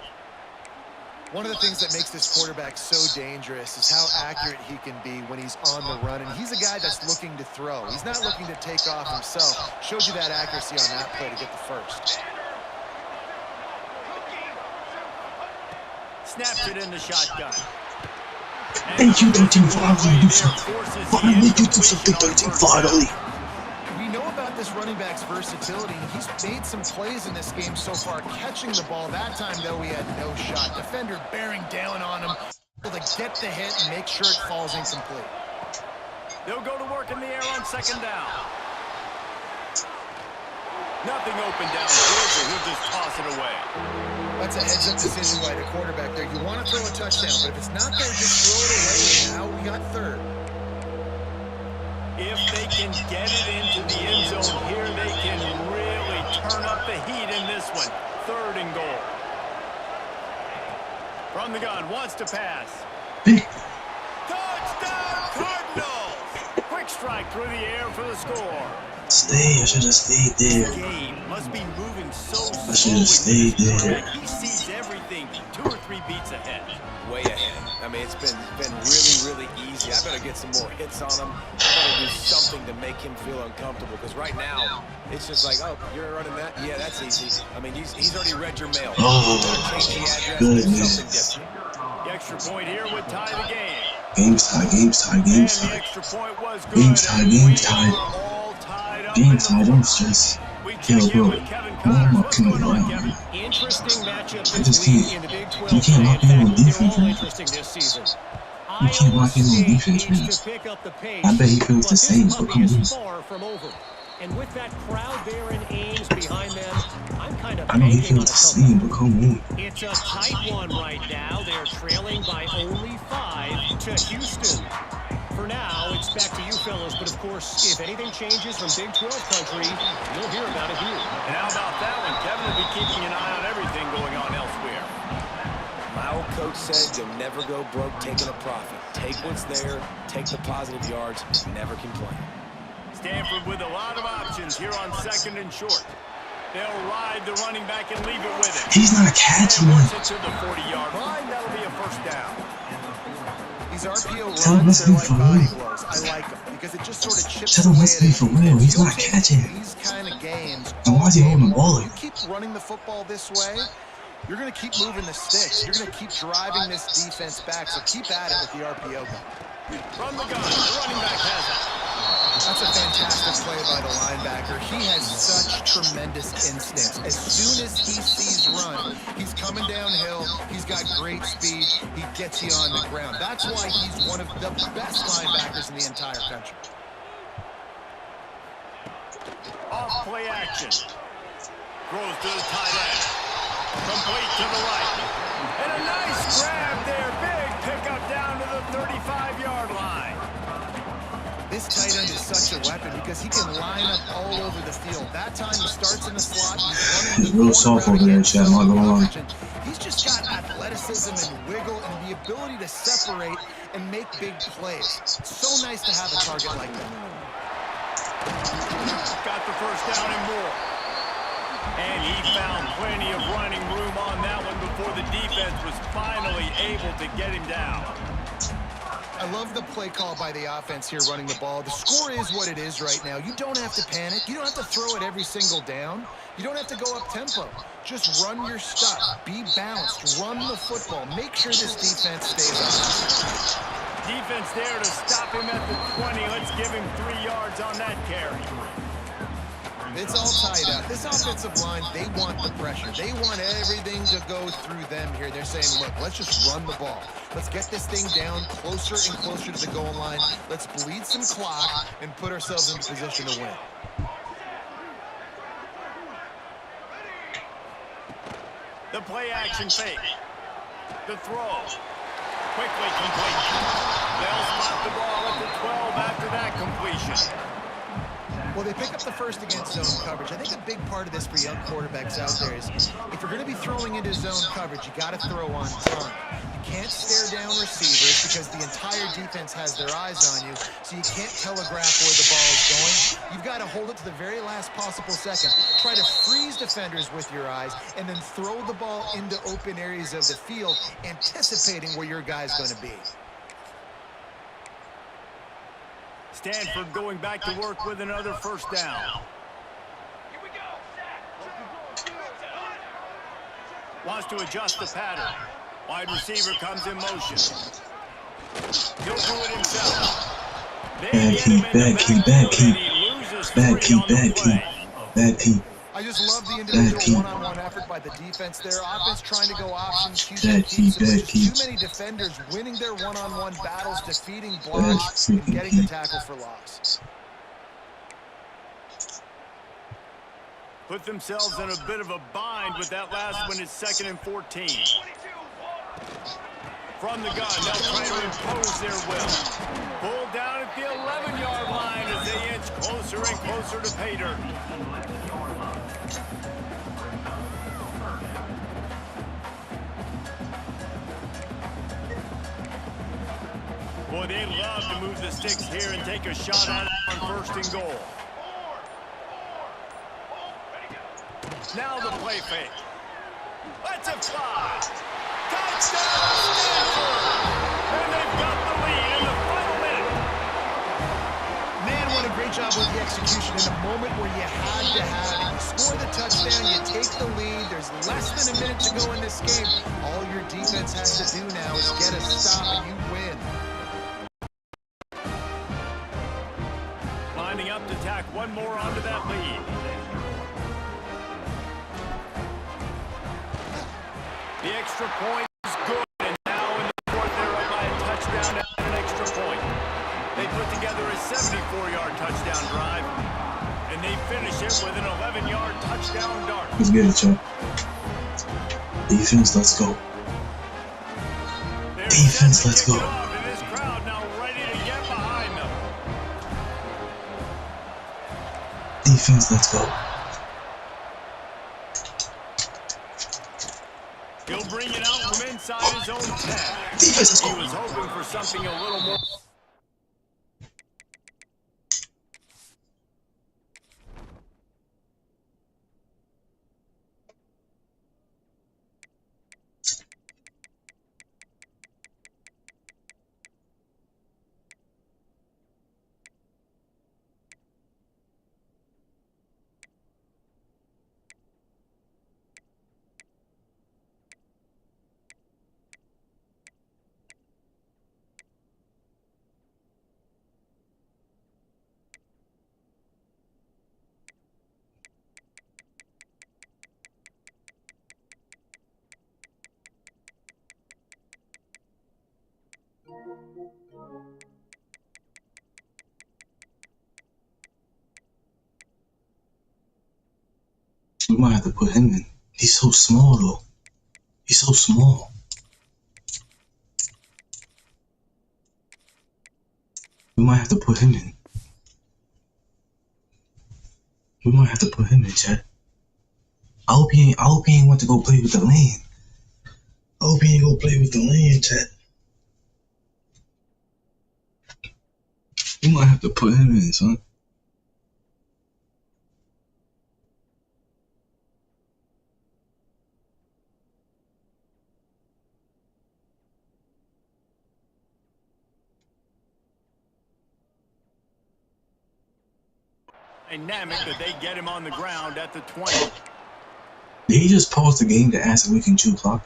Speaker 4: One of the things that makes this quarterback so dangerous is how accurate he can be when he's on the run. And he's a guy that's looking to throw. He's not looking to take off himself. Showed you that accuracy on that play to get the first.
Speaker 2: Snaps it in the shotgun.
Speaker 1: Thank you, 13, finally do something. Finally do something, 13, finally.
Speaker 4: We know about this running back's versatility. He's made some plays in this game so far, catching the ball. That time, though, he had no shot. Defender bearing down on him, able to get the hit and make sure it falls incomplete.
Speaker 2: They'll go to work in the air on 2nd down. Nothing open downfield, so he'll just toss it away.
Speaker 4: That's a heads-up decision by the quarterback there. You want to throw a touchdown, but if it's not there, just throw it away. Now we got 3rd.
Speaker 2: If they can get it into the end zone here, they can really turn up the heat in this one. 3rd and goal. From the gun, wants to pass. Touchdown, Cardinals! Quick strike through the air for the score.
Speaker 1: Stay, I should have stayed there.
Speaker 2: This game must be moving so
Speaker 1: I should have stayed there.
Speaker 2: He sees everything 2 or 3 beats ahead.
Speaker 3: Way ahead. I mean, it's been really easy. I better get some more hits on him. I better do something to make him feel uncomfortable, because right now it's just like, oh, you're running that? Yeah, that's easy. I mean, he's already read your mail.
Speaker 1: Oh,
Speaker 3: goodness.
Speaker 2: The extra point here would tie the game.
Speaker 1: Game's tied.
Speaker 2: And the extra point was good.
Speaker 1: Game's tied. Don't stress. Yo, bro, why am I killing you?
Speaker 5: Interesting matchup
Speaker 1: I just
Speaker 5: this week in
Speaker 1: can't.
Speaker 5: the Big 12.
Speaker 1: You can't lock in on defense,
Speaker 5: They're all
Speaker 1: man.
Speaker 5: interesting this season.
Speaker 1: You can't lock in on
Speaker 5: Iowa
Speaker 1: defense,
Speaker 5: State
Speaker 1: man.
Speaker 5: needs to pick up the pace,
Speaker 1: I bet he feels the
Speaker 5: but
Speaker 1: same,
Speaker 5: this
Speaker 1: but
Speaker 5: puppy
Speaker 1: come
Speaker 5: is
Speaker 1: on.
Speaker 5: far from over. And with that crowd there in Ames behind them, I'm kind of
Speaker 1: I know he
Speaker 5: banking on
Speaker 1: feels
Speaker 5: a
Speaker 1: the same, but come on.
Speaker 5: It's a tight one right now. They're trailing by only 5 to Houston. For now, it's back to you fellas, but of course, if anything changes from Big 12 country, you'll hear about it here.
Speaker 2: And how about that one? Kevin will be keeping an eye on everything going on elsewhere.
Speaker 3: My old coach said you'll never go broke taking a profit. Take what's there, take the positive yards, never complain.
Speaker 2: Stanford with a lot of options here on 2nd and short. They'll ride the running back and leave it with it.
Speaker 1: He's not catching
Speaker 2: And
Speaker 1: it.
Speaker 2: once it's to the 40-yard line, that'll be a 1st down.
Speaker 4: These RPO
Speaker 1: Tell him
Speaker 4: runs,
Speaker 1: let's be
Speaker 4: they're like
Speaker 1: for
Speaker 4: body
Speaker 1: real.
Speaker 4: blows. I like them because it just sort of chips
Speaker 1: Tell him
Speaker 4: away
Speaker 1: let's
Speaker 4: at
Speaker 1: be
Speaker 4: his
Speaker 1: for real.
Speaker 4: defense.
Speaker 1: He's
Speaker 4: You'll
Speaker 1: not
Speaker 4: take
Speaker 1: catching it.
Speaker 4: These kind of games.
Speaker 1: And why is he holding the ball?
Speaker 4: You keep running the football this way, you're going to keep moving the sticks. You're going to keep driving this defense back. So keep at it with the RPO gun.
Speaker 2: From the gun, the running back has it.
Speaker 4: That's a fantastic play by the linebacker. He has such tremendous instincts. As soon as he sees run, he's coming downhill. He's got great speed. He gets you on the ground. That's why he's one of the best linebackers in the entire country.
Speaker 2: Off play action. Throws to the tight end. Complete to the right. And a nice grab there. Big pickup down to the 35-yard line.
Speaker 4: This tight end is such a weapon because he can line up all over the field. That time he starts in the slot.
Speaker 1: He's real soft over there, Chad. I'm not gonna lie.
Speaker 4: He's just got athleticism and wiggle and the ability to separate and make big plays. It's so nice to have a target like that.
Speaker 2: Got the 1st down and more. And he found plenty of running room on that one before the defense was finally able to get him down.
Speaker 4: I love the play call by the offense here running the ball. The score is what it is right now. You don't have to panic. You don't have to throw it every single down. You don't have to go up tempo. Just run your stuff. Be balanced. Run the football. Make sure this defense stays on.
Speaker 2: Defense there to stop him at the 20. Let's give him 3 yards on that carry.
Speaker 4: It's all tied up. This offensive line, they want the pressure. They want everything to go through them here. They're saying, look, let's just run the ball. Let's get this thing down closer and closer to the goal line. Let's bleed some clock and put ourselves in position to win.
Speaker 2: The play action fake. The throw. Quickly complete. They'll spot the ball at the 12 after that completion.
Speaker 4: Well, they pick up the first against zone coverage. I think a big part of this for young quarterbacks out there is if you're going to be throwing into zone coverage, you got to throw on time. You can't stare down receivers because the entire defense has their eyes on you, so you can't telegraph where the ball is going. You've got to hold it to the very last possible second. Try to freeze defenders with your eyes and then throw the ball into open areas of the field, anticipating where your guy's going to be.
Speaker 2: Stanford going back to work with another first down. Wants to adjust the pattern. Wide receiver comes in motion. He'll do it himself.
Speaker 1: Bad key.
Speaker 4: I just love the individual one-on-one effort by the defense there. Offense trying to go options. Too many defenders winning their one-on-one battles, defeating blocks, and getting the tackle for loss.
Speaker 2: Put themselves in a bit of a bind with that last one. It's 2nd and 14. From the gun, they'll try to impose their will. Pulled down at the 11-yard line as they inch closer and closer to pay dirt. Boy, they love to move the sticks here and take a shot at it on 1st and goal. Now the play fake. Let's it fly. Touchdown, Stanford! And they've got the lead in the final minute.
Speaker 4: Man, what a great job with the execution in a moment where you had to have it. You score the touchdown, you take the lead. There's less than a minute to go in this game. All your defense has to do now is get a stop and you win.
Speaker 2: Lining up to tack one more onto that lead. The extra point is good, and now in the 4th, they're up by a touchdown and an extra point. They put together a 74-yard touchdown drive, and they finish it with an 11-yard touchdown dart.
Speaker 1: Let's get it, Chuck. Defense, let's go. Defense, let's go.
Speaker 2: And this crowd now ready to get behind them.
Speaker 1: Defense, let's go.
Speaker 2: He'll bring it out from inside his own 10.
Speaker 1: Defense,
Speaker 2: He was hoping for something a little more.
Speaker 1: We might have to put him in. He's so small, though. He's so small. We might have to put him in. We might have to put him in, chat. I hope he ain't want to go play with the land. I hope he ain't go play with the land, chat. We might have to put him in, son.
Speaker 2: Dynamic that they get him on the ground at the 20.
Speaker 1: Did he just pause the game to ask if we can chew clock?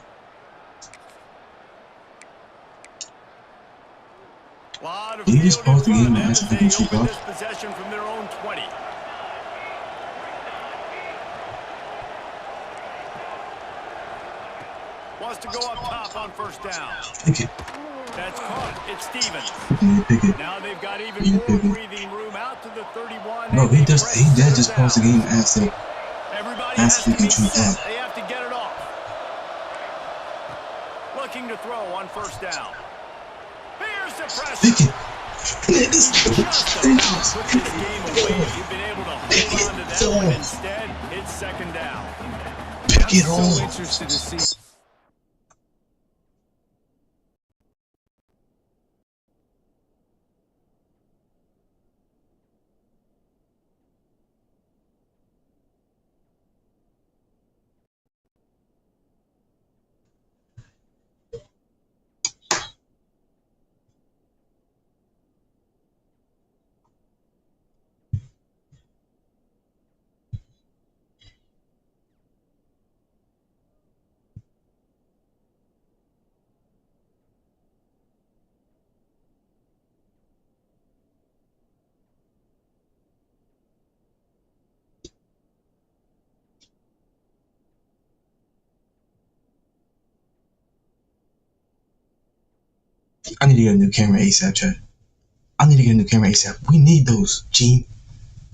Speaker 1: Did he just pause the game to ask if we can chew clock?
Speaker 2: Possession from their own 20. Wants to go up top on 1st down.
Speaker 1: Pick it.
Speaker 2: That's caught. It's Stevens.
Speaker 1: Pick it.
Speaker 2: Now they've got even more breathing room out to the 31.
Speaker 1: No, he did just pause the game and ask if we can chew clock.
Speaker 2: They have to get it off. Looking to throw on 1st down. Here's the pressure.
Speaker 1: Pick it.
Speaker 2: Just about put this game away. You've been able to hold on to that one. Instead, it's 2nd down.
Speaker 1: Pick it
Speaker 4: I'm
Speaker 1: all.
Speaker 4: so interested to see.
Speaker 1: I need to get a new camera ASAP, Chad. I need to get a new camera ASAP. We need those, Gene.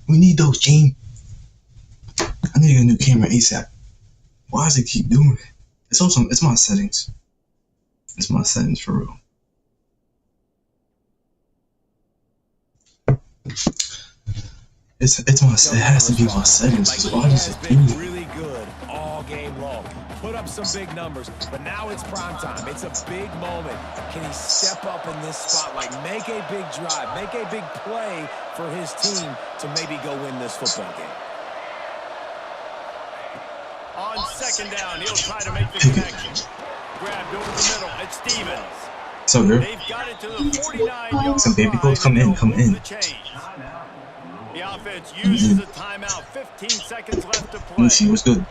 Speaker 1: We need those, Gene. I need to get a new camera ASAP. Why does it keep doing it? It's also, it's my settings. It's my settings for real. It has to be my settings. Cause why does it do it?
Speaker 3: Really good all game long. Put up some big numbers, but now it's prime time. It's a big moment. Can he step up in this spotlight, make a big drive, make a big play for his team to maybe go win this football game?
Speaker 2: On second down, he'll try to make the connection. Grabbed over the middle. It's Stevens.
Speaker 1: So good.
Speaker 2: They've got it to the 49-yard
Speaker 1: Some baby clothes, come in, come in.
Speaker 2: The offense uses a timeout. 15 seconds left to play.
Speaker 1: Lucy, what's good?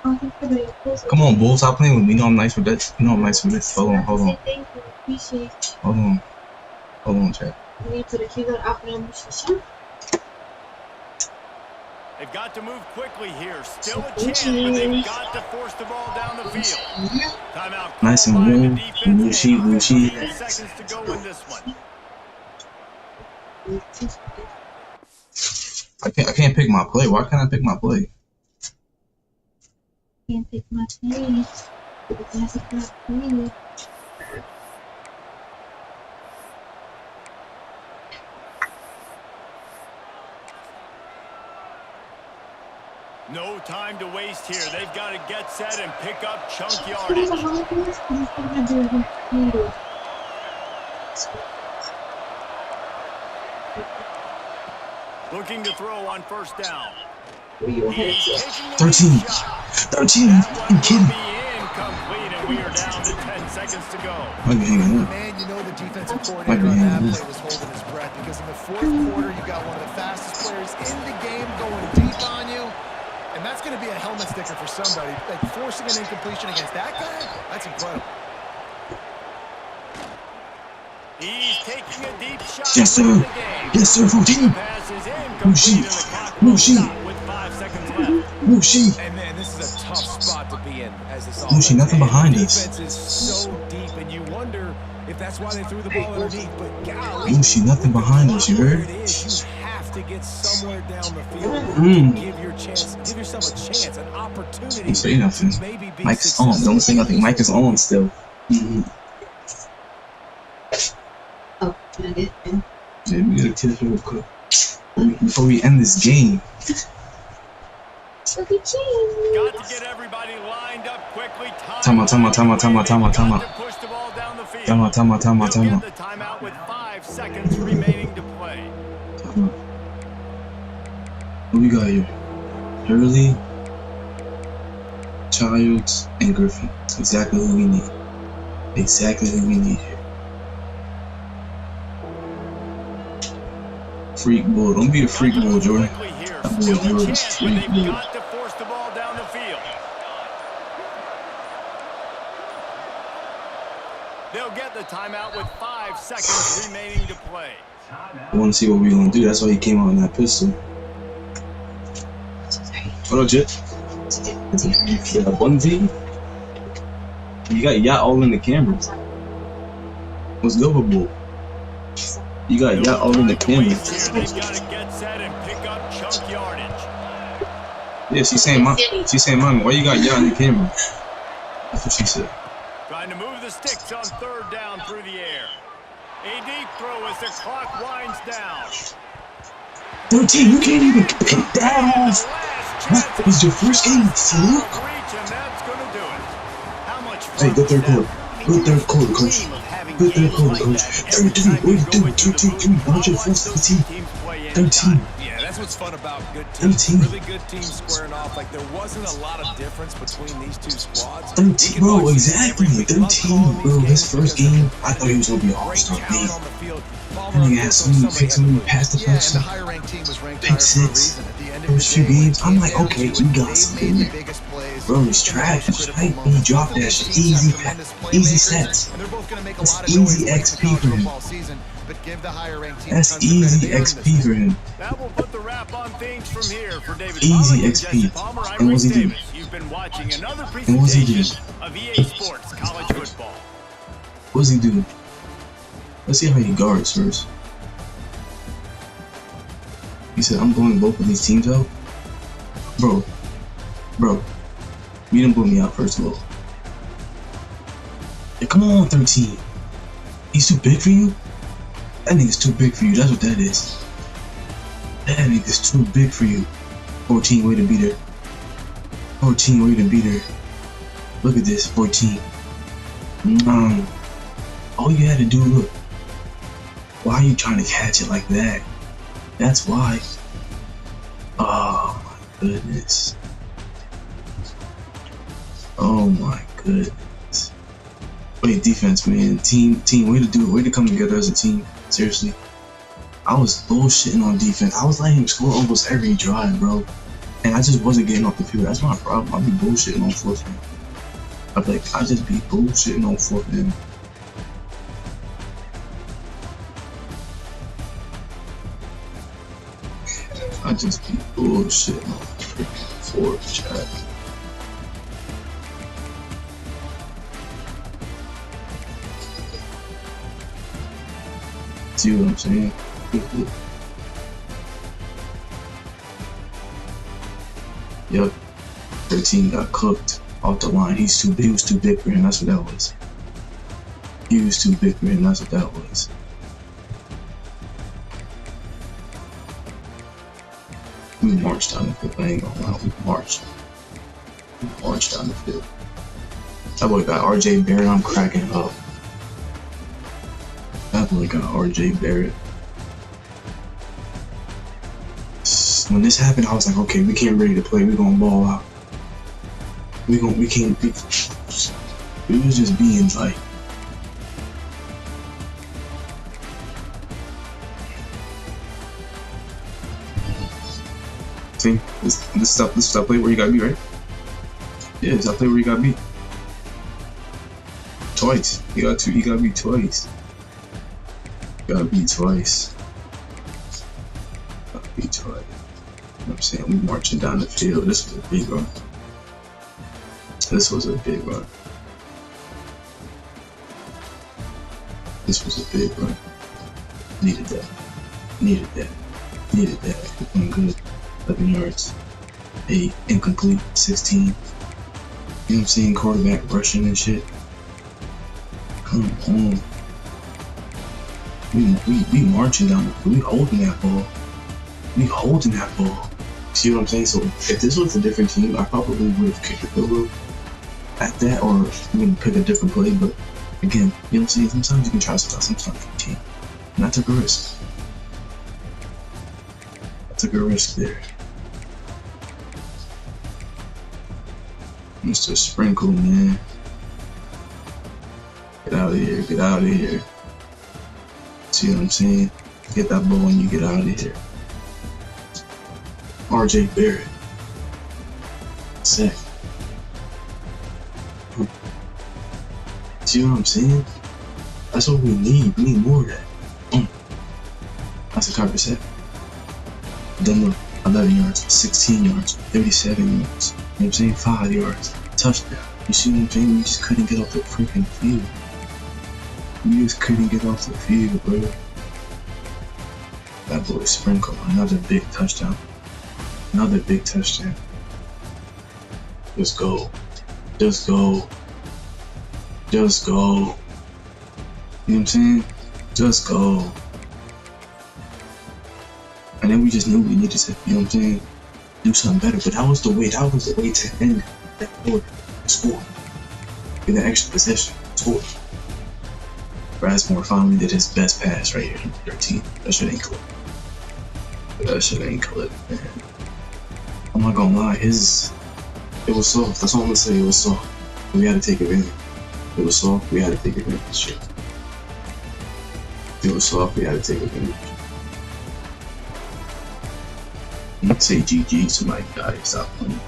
Speaker 1: Come on, Bull, stop playing with me. You know I'm nice with that. You know I'm nice with this. Hold on. Hold on, Chad.
Speaker 2: They've got to move quickly here. Still a chance, but they've got to force the ball down the field. Timeout.
Speaker 1: Nice and warm. Lucy.
Speaker 2: 15 seconds to go in this one.
Speaker 1: I can't pick my play. Why can't I pick my play?
Speaker 6: Can't pick my play. Because it's not play.
Speaker 2: No time to waste here. They've got to get set and pick up chunk yardage. Looking to throw on first down.
Speaker 1: 13. I'm kidding.
Speaker 2: Incomplete, and we are down to 10 seconds to go.
Speaker 4: Man, you know the defensive coordinator on that play was holding his breath because in the fourth quarter, you got one of the fastest players in the game going deep on you. And that's going to be a helmet sticker for somebody. Like forcing an incompletion against that guy, that's incredible.
Speaker 2: He's taking a deep shot.
Speaker 1: Yes, sir. Yes, sir. 14. Mushi.
Speaker 2: With 5 seconds left.
Speaker 1: Mushi.
Speaker 3: And man, this is a tough spot to be in as this
Speaker 1: Mushi, nothing behind us.
Speaker 3: defense is so deep, and you wonder if that's why they threw the ball underneath. But golly,
Speaker 1: Mushi, nothing behind us. You heard?
Speaker 3: it is, you have to get somewhere down the field. Give yourself a chance, an opportunity.
Speaker 1: Don't say nothing.
Speaker 3: to maybe be
Speaker 1: Mike's on.
Speaker 3: successful.
Speaker 1: Don't say nothing. Mike is on still.
Speaker 6: Oh, can I get it?
Speaker 1: Yeah, we gotta test real quick before we end this game.
Speaker 6: Look at you.
Speaker 2: Got to get everybody lined up quickly.
Speaker 1: Time out.
Speaker 2: Got to push the ball down the field.
Speaker 1: Time out.
Speaker 2: They'll get the timeout with 5 seconds remaining to play.
Speaker 1: What we got here? Hurley, Childs, and Griffin. Exactly who we need. Exactly who we need here. Freak bull. Don't be a freak bull, Jordan. That boy Jordan's freak bull.
Speaker 2: Got to force the ball down the field. They'll get the timeout with 5 seconds remaining to play.
Speaker 1: I want to see what we're gonna do. That's why he came out in that pistol. What up, Jet? Yeah, 1V. You got yacht all in the camera. What's good, bull? You got yacht all in the camera.
Speaker 2: They've got to get set and pick up chunk yardage.
Speaker 1: Yeah, she's saying, mommy, why you got yacht in the camera? That's what she said.
Speaker 2: Trying to move the sticks on third down through the air. A deep throw as the clock winds down.
Speaker 1: 13, you can't even pick that off. What was your first game? Salute. Hey, good third quarter. Good third quarter, coach. Good third quarter, coach. 13, what are you doing? 13, 13.
Speaker 3: Yeah, that's what's fun about good teams.
Speaker 1: 13.
Speaker 3: Really good teams squaring off. Like there wasn't a lot of difference between these two squads.
Speaker 1: 13, bro, exactly. 13, bro. His first game, I thought he was gonna be an all-star. Man, that nigga had so many picks, so many pass deflection. Pick 6. First few games, I'm like, okay, we got something there. Bro, it's trash, right? He dropped that shit. Easy stats. That's easy XP for him. That's easy XP for him.
Speaker 2: That will put the wrap on things from here for David.
Speaker 1: Easy XP. And what's he do?
Speaker 2: You've been watching another
Speaker 1: And what's he do?
Speaker 2: presentation of EA Sports College Football.
Speaker 1: What does he do? Let's see how he guards first. He said, I'm blowing both of these teams out. Bro. You didn't blow me out, first of all. Yeah, come on, 13. He's too big for you? That nigga's too big for you. That's what that is. That nigga's too big for you. 14, way to beat her. 14, way to beat her. Look at this, 14. All you had to do, look. Why are you trying to catch it like that? That's why. Oh my goodness. Oh my goodness. Wait, defense, man. Team, way to do it. Way to come together as a team. Seriously. I was bullshitting on defense. I was letting him score almost every drive, bro. And I just wasn't getting off the field. That's my problem. I be bullshitting on fourth down. I just be bullshitting on fourth down. I just be bullshitting on freaking fourth, chat. See what I'm saying? Yep. 13 got cooked off the line. He was too big for him. That's what that was. He was too big for him. That's what that was. We marched down the field. I ain't gonna lie. We marched down the field. That boy got RJ Barrett. I'm cracking up. That boy got RJ Barrett. When this happened, I was like, okay, we can't ready to play. We're gonna ball out. We can't. We was just being like. See, this stuff play where you got beat, right? Yeah, this play where you got beat. Twice. He got beat twice. Got beat twice. Got beat twice. You know what I'm saying? We marching down the field. This was a big run. This was a big run. This was a big run. Needed that. Needed that. Needed that. We're doing good. 11 yards. 8. Incomplete. 16. You know what I'm saying? Quarterback rushing and shit. Come on. We marching down the field. We holding that ball. We holding that ball. See what I'm saying? So if this was a different team, I probably would have kicked a field goal at that, or even pick a different play. But again, you know what I'm saying? Sometimes you can try stuff, sometimes you can't. And I took a risk. I took a risk there. Mr. Sprinkle, man. Get out of here. Get out of here. See what I'm saying? Get that ball and you get out of here. RJ Barrett. Sack. See what I'm saying? That's what we need. We need more of that. That's a carpet set. Then look, 11 yards, 16 yards, 37 yards. You know what I'm saying? 5 yards. Touchdown. You see what I'm saying? We just couldn't get off the freaking field. We just couldn't get off the field, bro. That boy Sprinkle, another big touchdown. Another big touchdown. Just go. Just go. Just go. You know what I'm saying? Just go. And then we just knew we needed to, you know what I'm saying, do something better. But that was the way to end that quarter. Score. Get that extra possession. Score. Brasmore finally did his best pass right here in 13. That shit ain't clip. That shit ain't clip, man. I'm not gonna lie, it was soft. That's all I'm gonna say. It was soft. We had to take advantage. It was soft. We had to take advantage. Shit. It was soft. We had to take advantage. Let's say GG. Somebody died. Stop playing.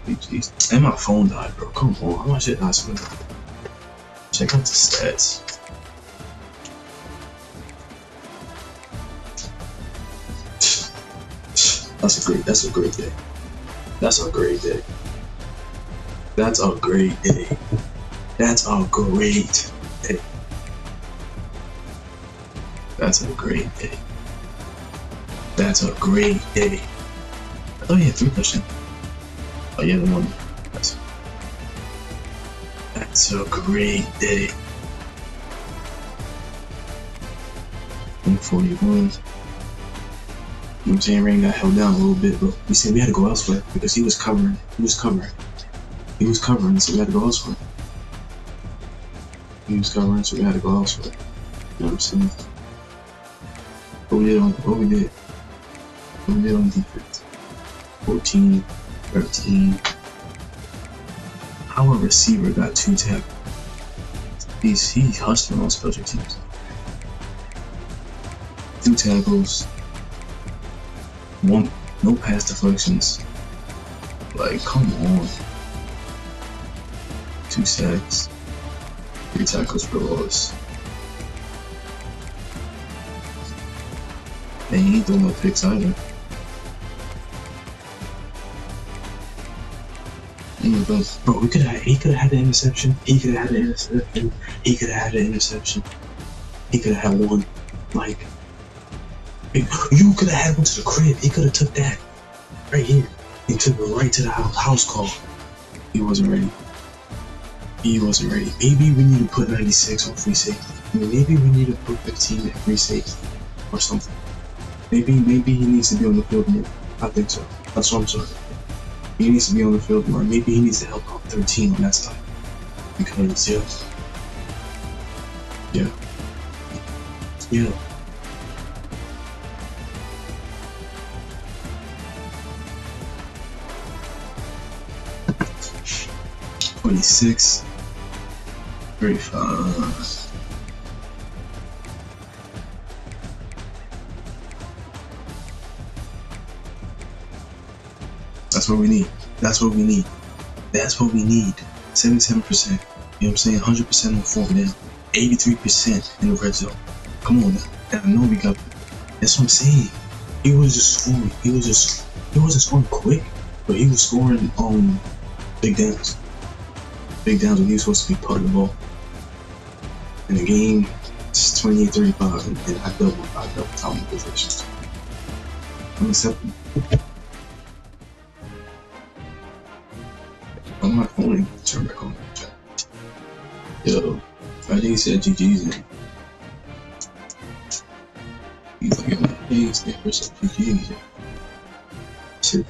Speaker 1: GG's. And my phone died, bro. Come on. How much shit not swim? Check out the stats. That's a great day. That's a great day. That's a great day. That's a great day. That's a great day. That's a great day. That's a great day. I thought he had 3 touchdowns. Oh yeah, the one. That's a great day. 141. You know what I'm saying? Rain got held down a little bit, but we said we had to go elsewhere because he was covering. He was covering, so we had to go elsewhere. He was covering, so we had to go elsewhere. You know what I'm saying? What we did on defense. 14, 13. Our receiver got 2 tackles. He's hustling on special teams. 2 tackles. 1, no pass deflections. Like, come on. 2 sacks. 3 tackles for loss. And he ain't throwing no picks either. Bro, he could have had the interception. He could have had the interception. He could have had one. Like, you could have had one to the crib. He could have took that right here and took it right to the house call. He wasn't ready. Maybe we need to put 96 on free safety. Maybe we need to put 15 at free safety or something. Maybe he needs to be on the field more. I think so. That's what I'm saying. He needs to be on the field more. Maybe he needs to help out 13 on that side. Because, yeah. 26, 35. That's what we need. 77%. You know what I'm saying? 100% on 4th down. 83% in the red zone. Come on now. I know we got. That's what I'm saying. He was just scoring. He wasn't scoring quick, but he was scoring big downs. Big downs when he was supposed to be putting the ball. In the game, it's 28-35, and I double time the positions. Unacceptable. On my phone, turn back on. Yo, I think he said GG's in. He's like, hey, Stanford said GG's in. Shit,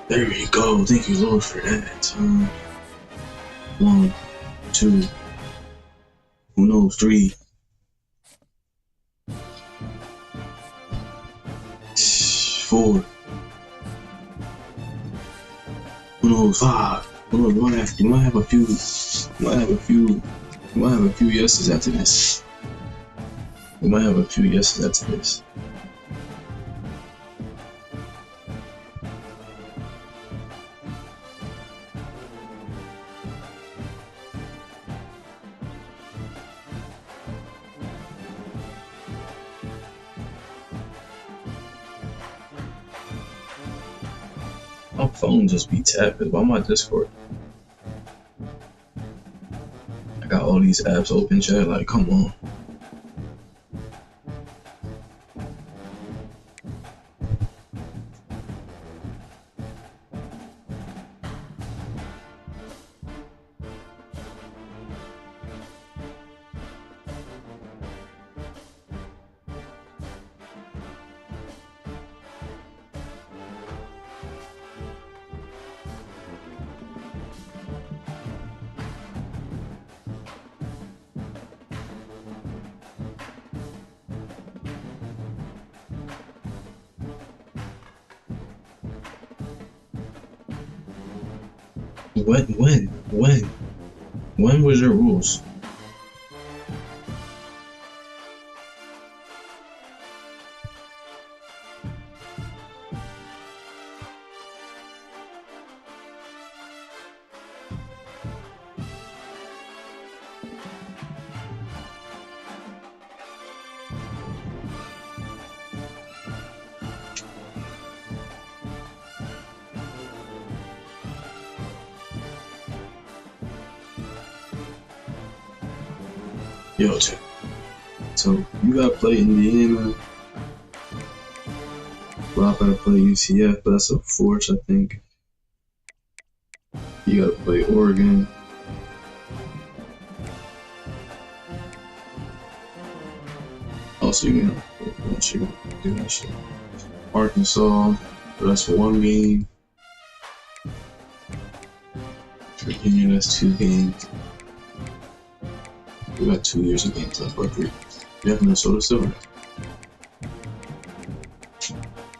Speaker 1: there we go. Thank you, Lord, for that. 1, 2, who knows, 3, 4. Who knows, 5. Who knows, you might have a few yeses after this. We might have a few yeses after this. My phone just be tapping. Why my Discord? I got all these apps open, chat. Like, come on. When was your rules? Yo, check. So you gotta play Indiana. Rob gotta play UCF, but that's a force, I think. You gotta play Oregon. Also, you know, do that shit. Arkansas, that's one game. Virginia, that's 2 games. We got 2 years of games left, or 3. You have Minnesota still?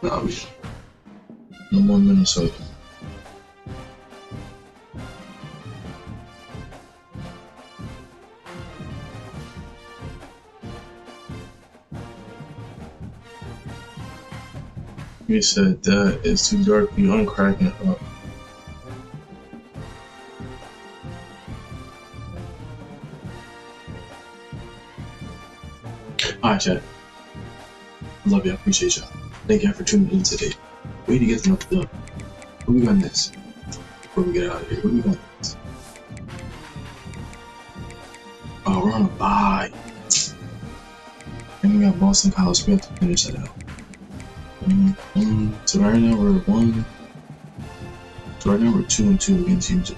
Speaker 1: Nah, no more Minnesota. You said that it's too dark for you. I'm cracking it up. Alright, chat. I love you. I appreciate y'all. Thank y'all for tuning in today. Way to get enough done. What we got next? Before we get out of here, what we got next? Oh, we're on a bye. And we got Boston College. We have to finish that out. So right now we're 1. So right now we're 2-2 against Utah.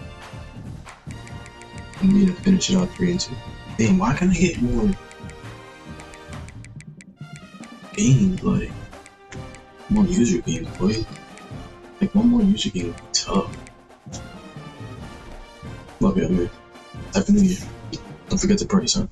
Speaker 1: We need to finish it out 3-2. Damn, why can't I get more games? Like more user games, boy. Like one more user game would be tough. Love you, man. Happy New Year. Don't forget to pray, son.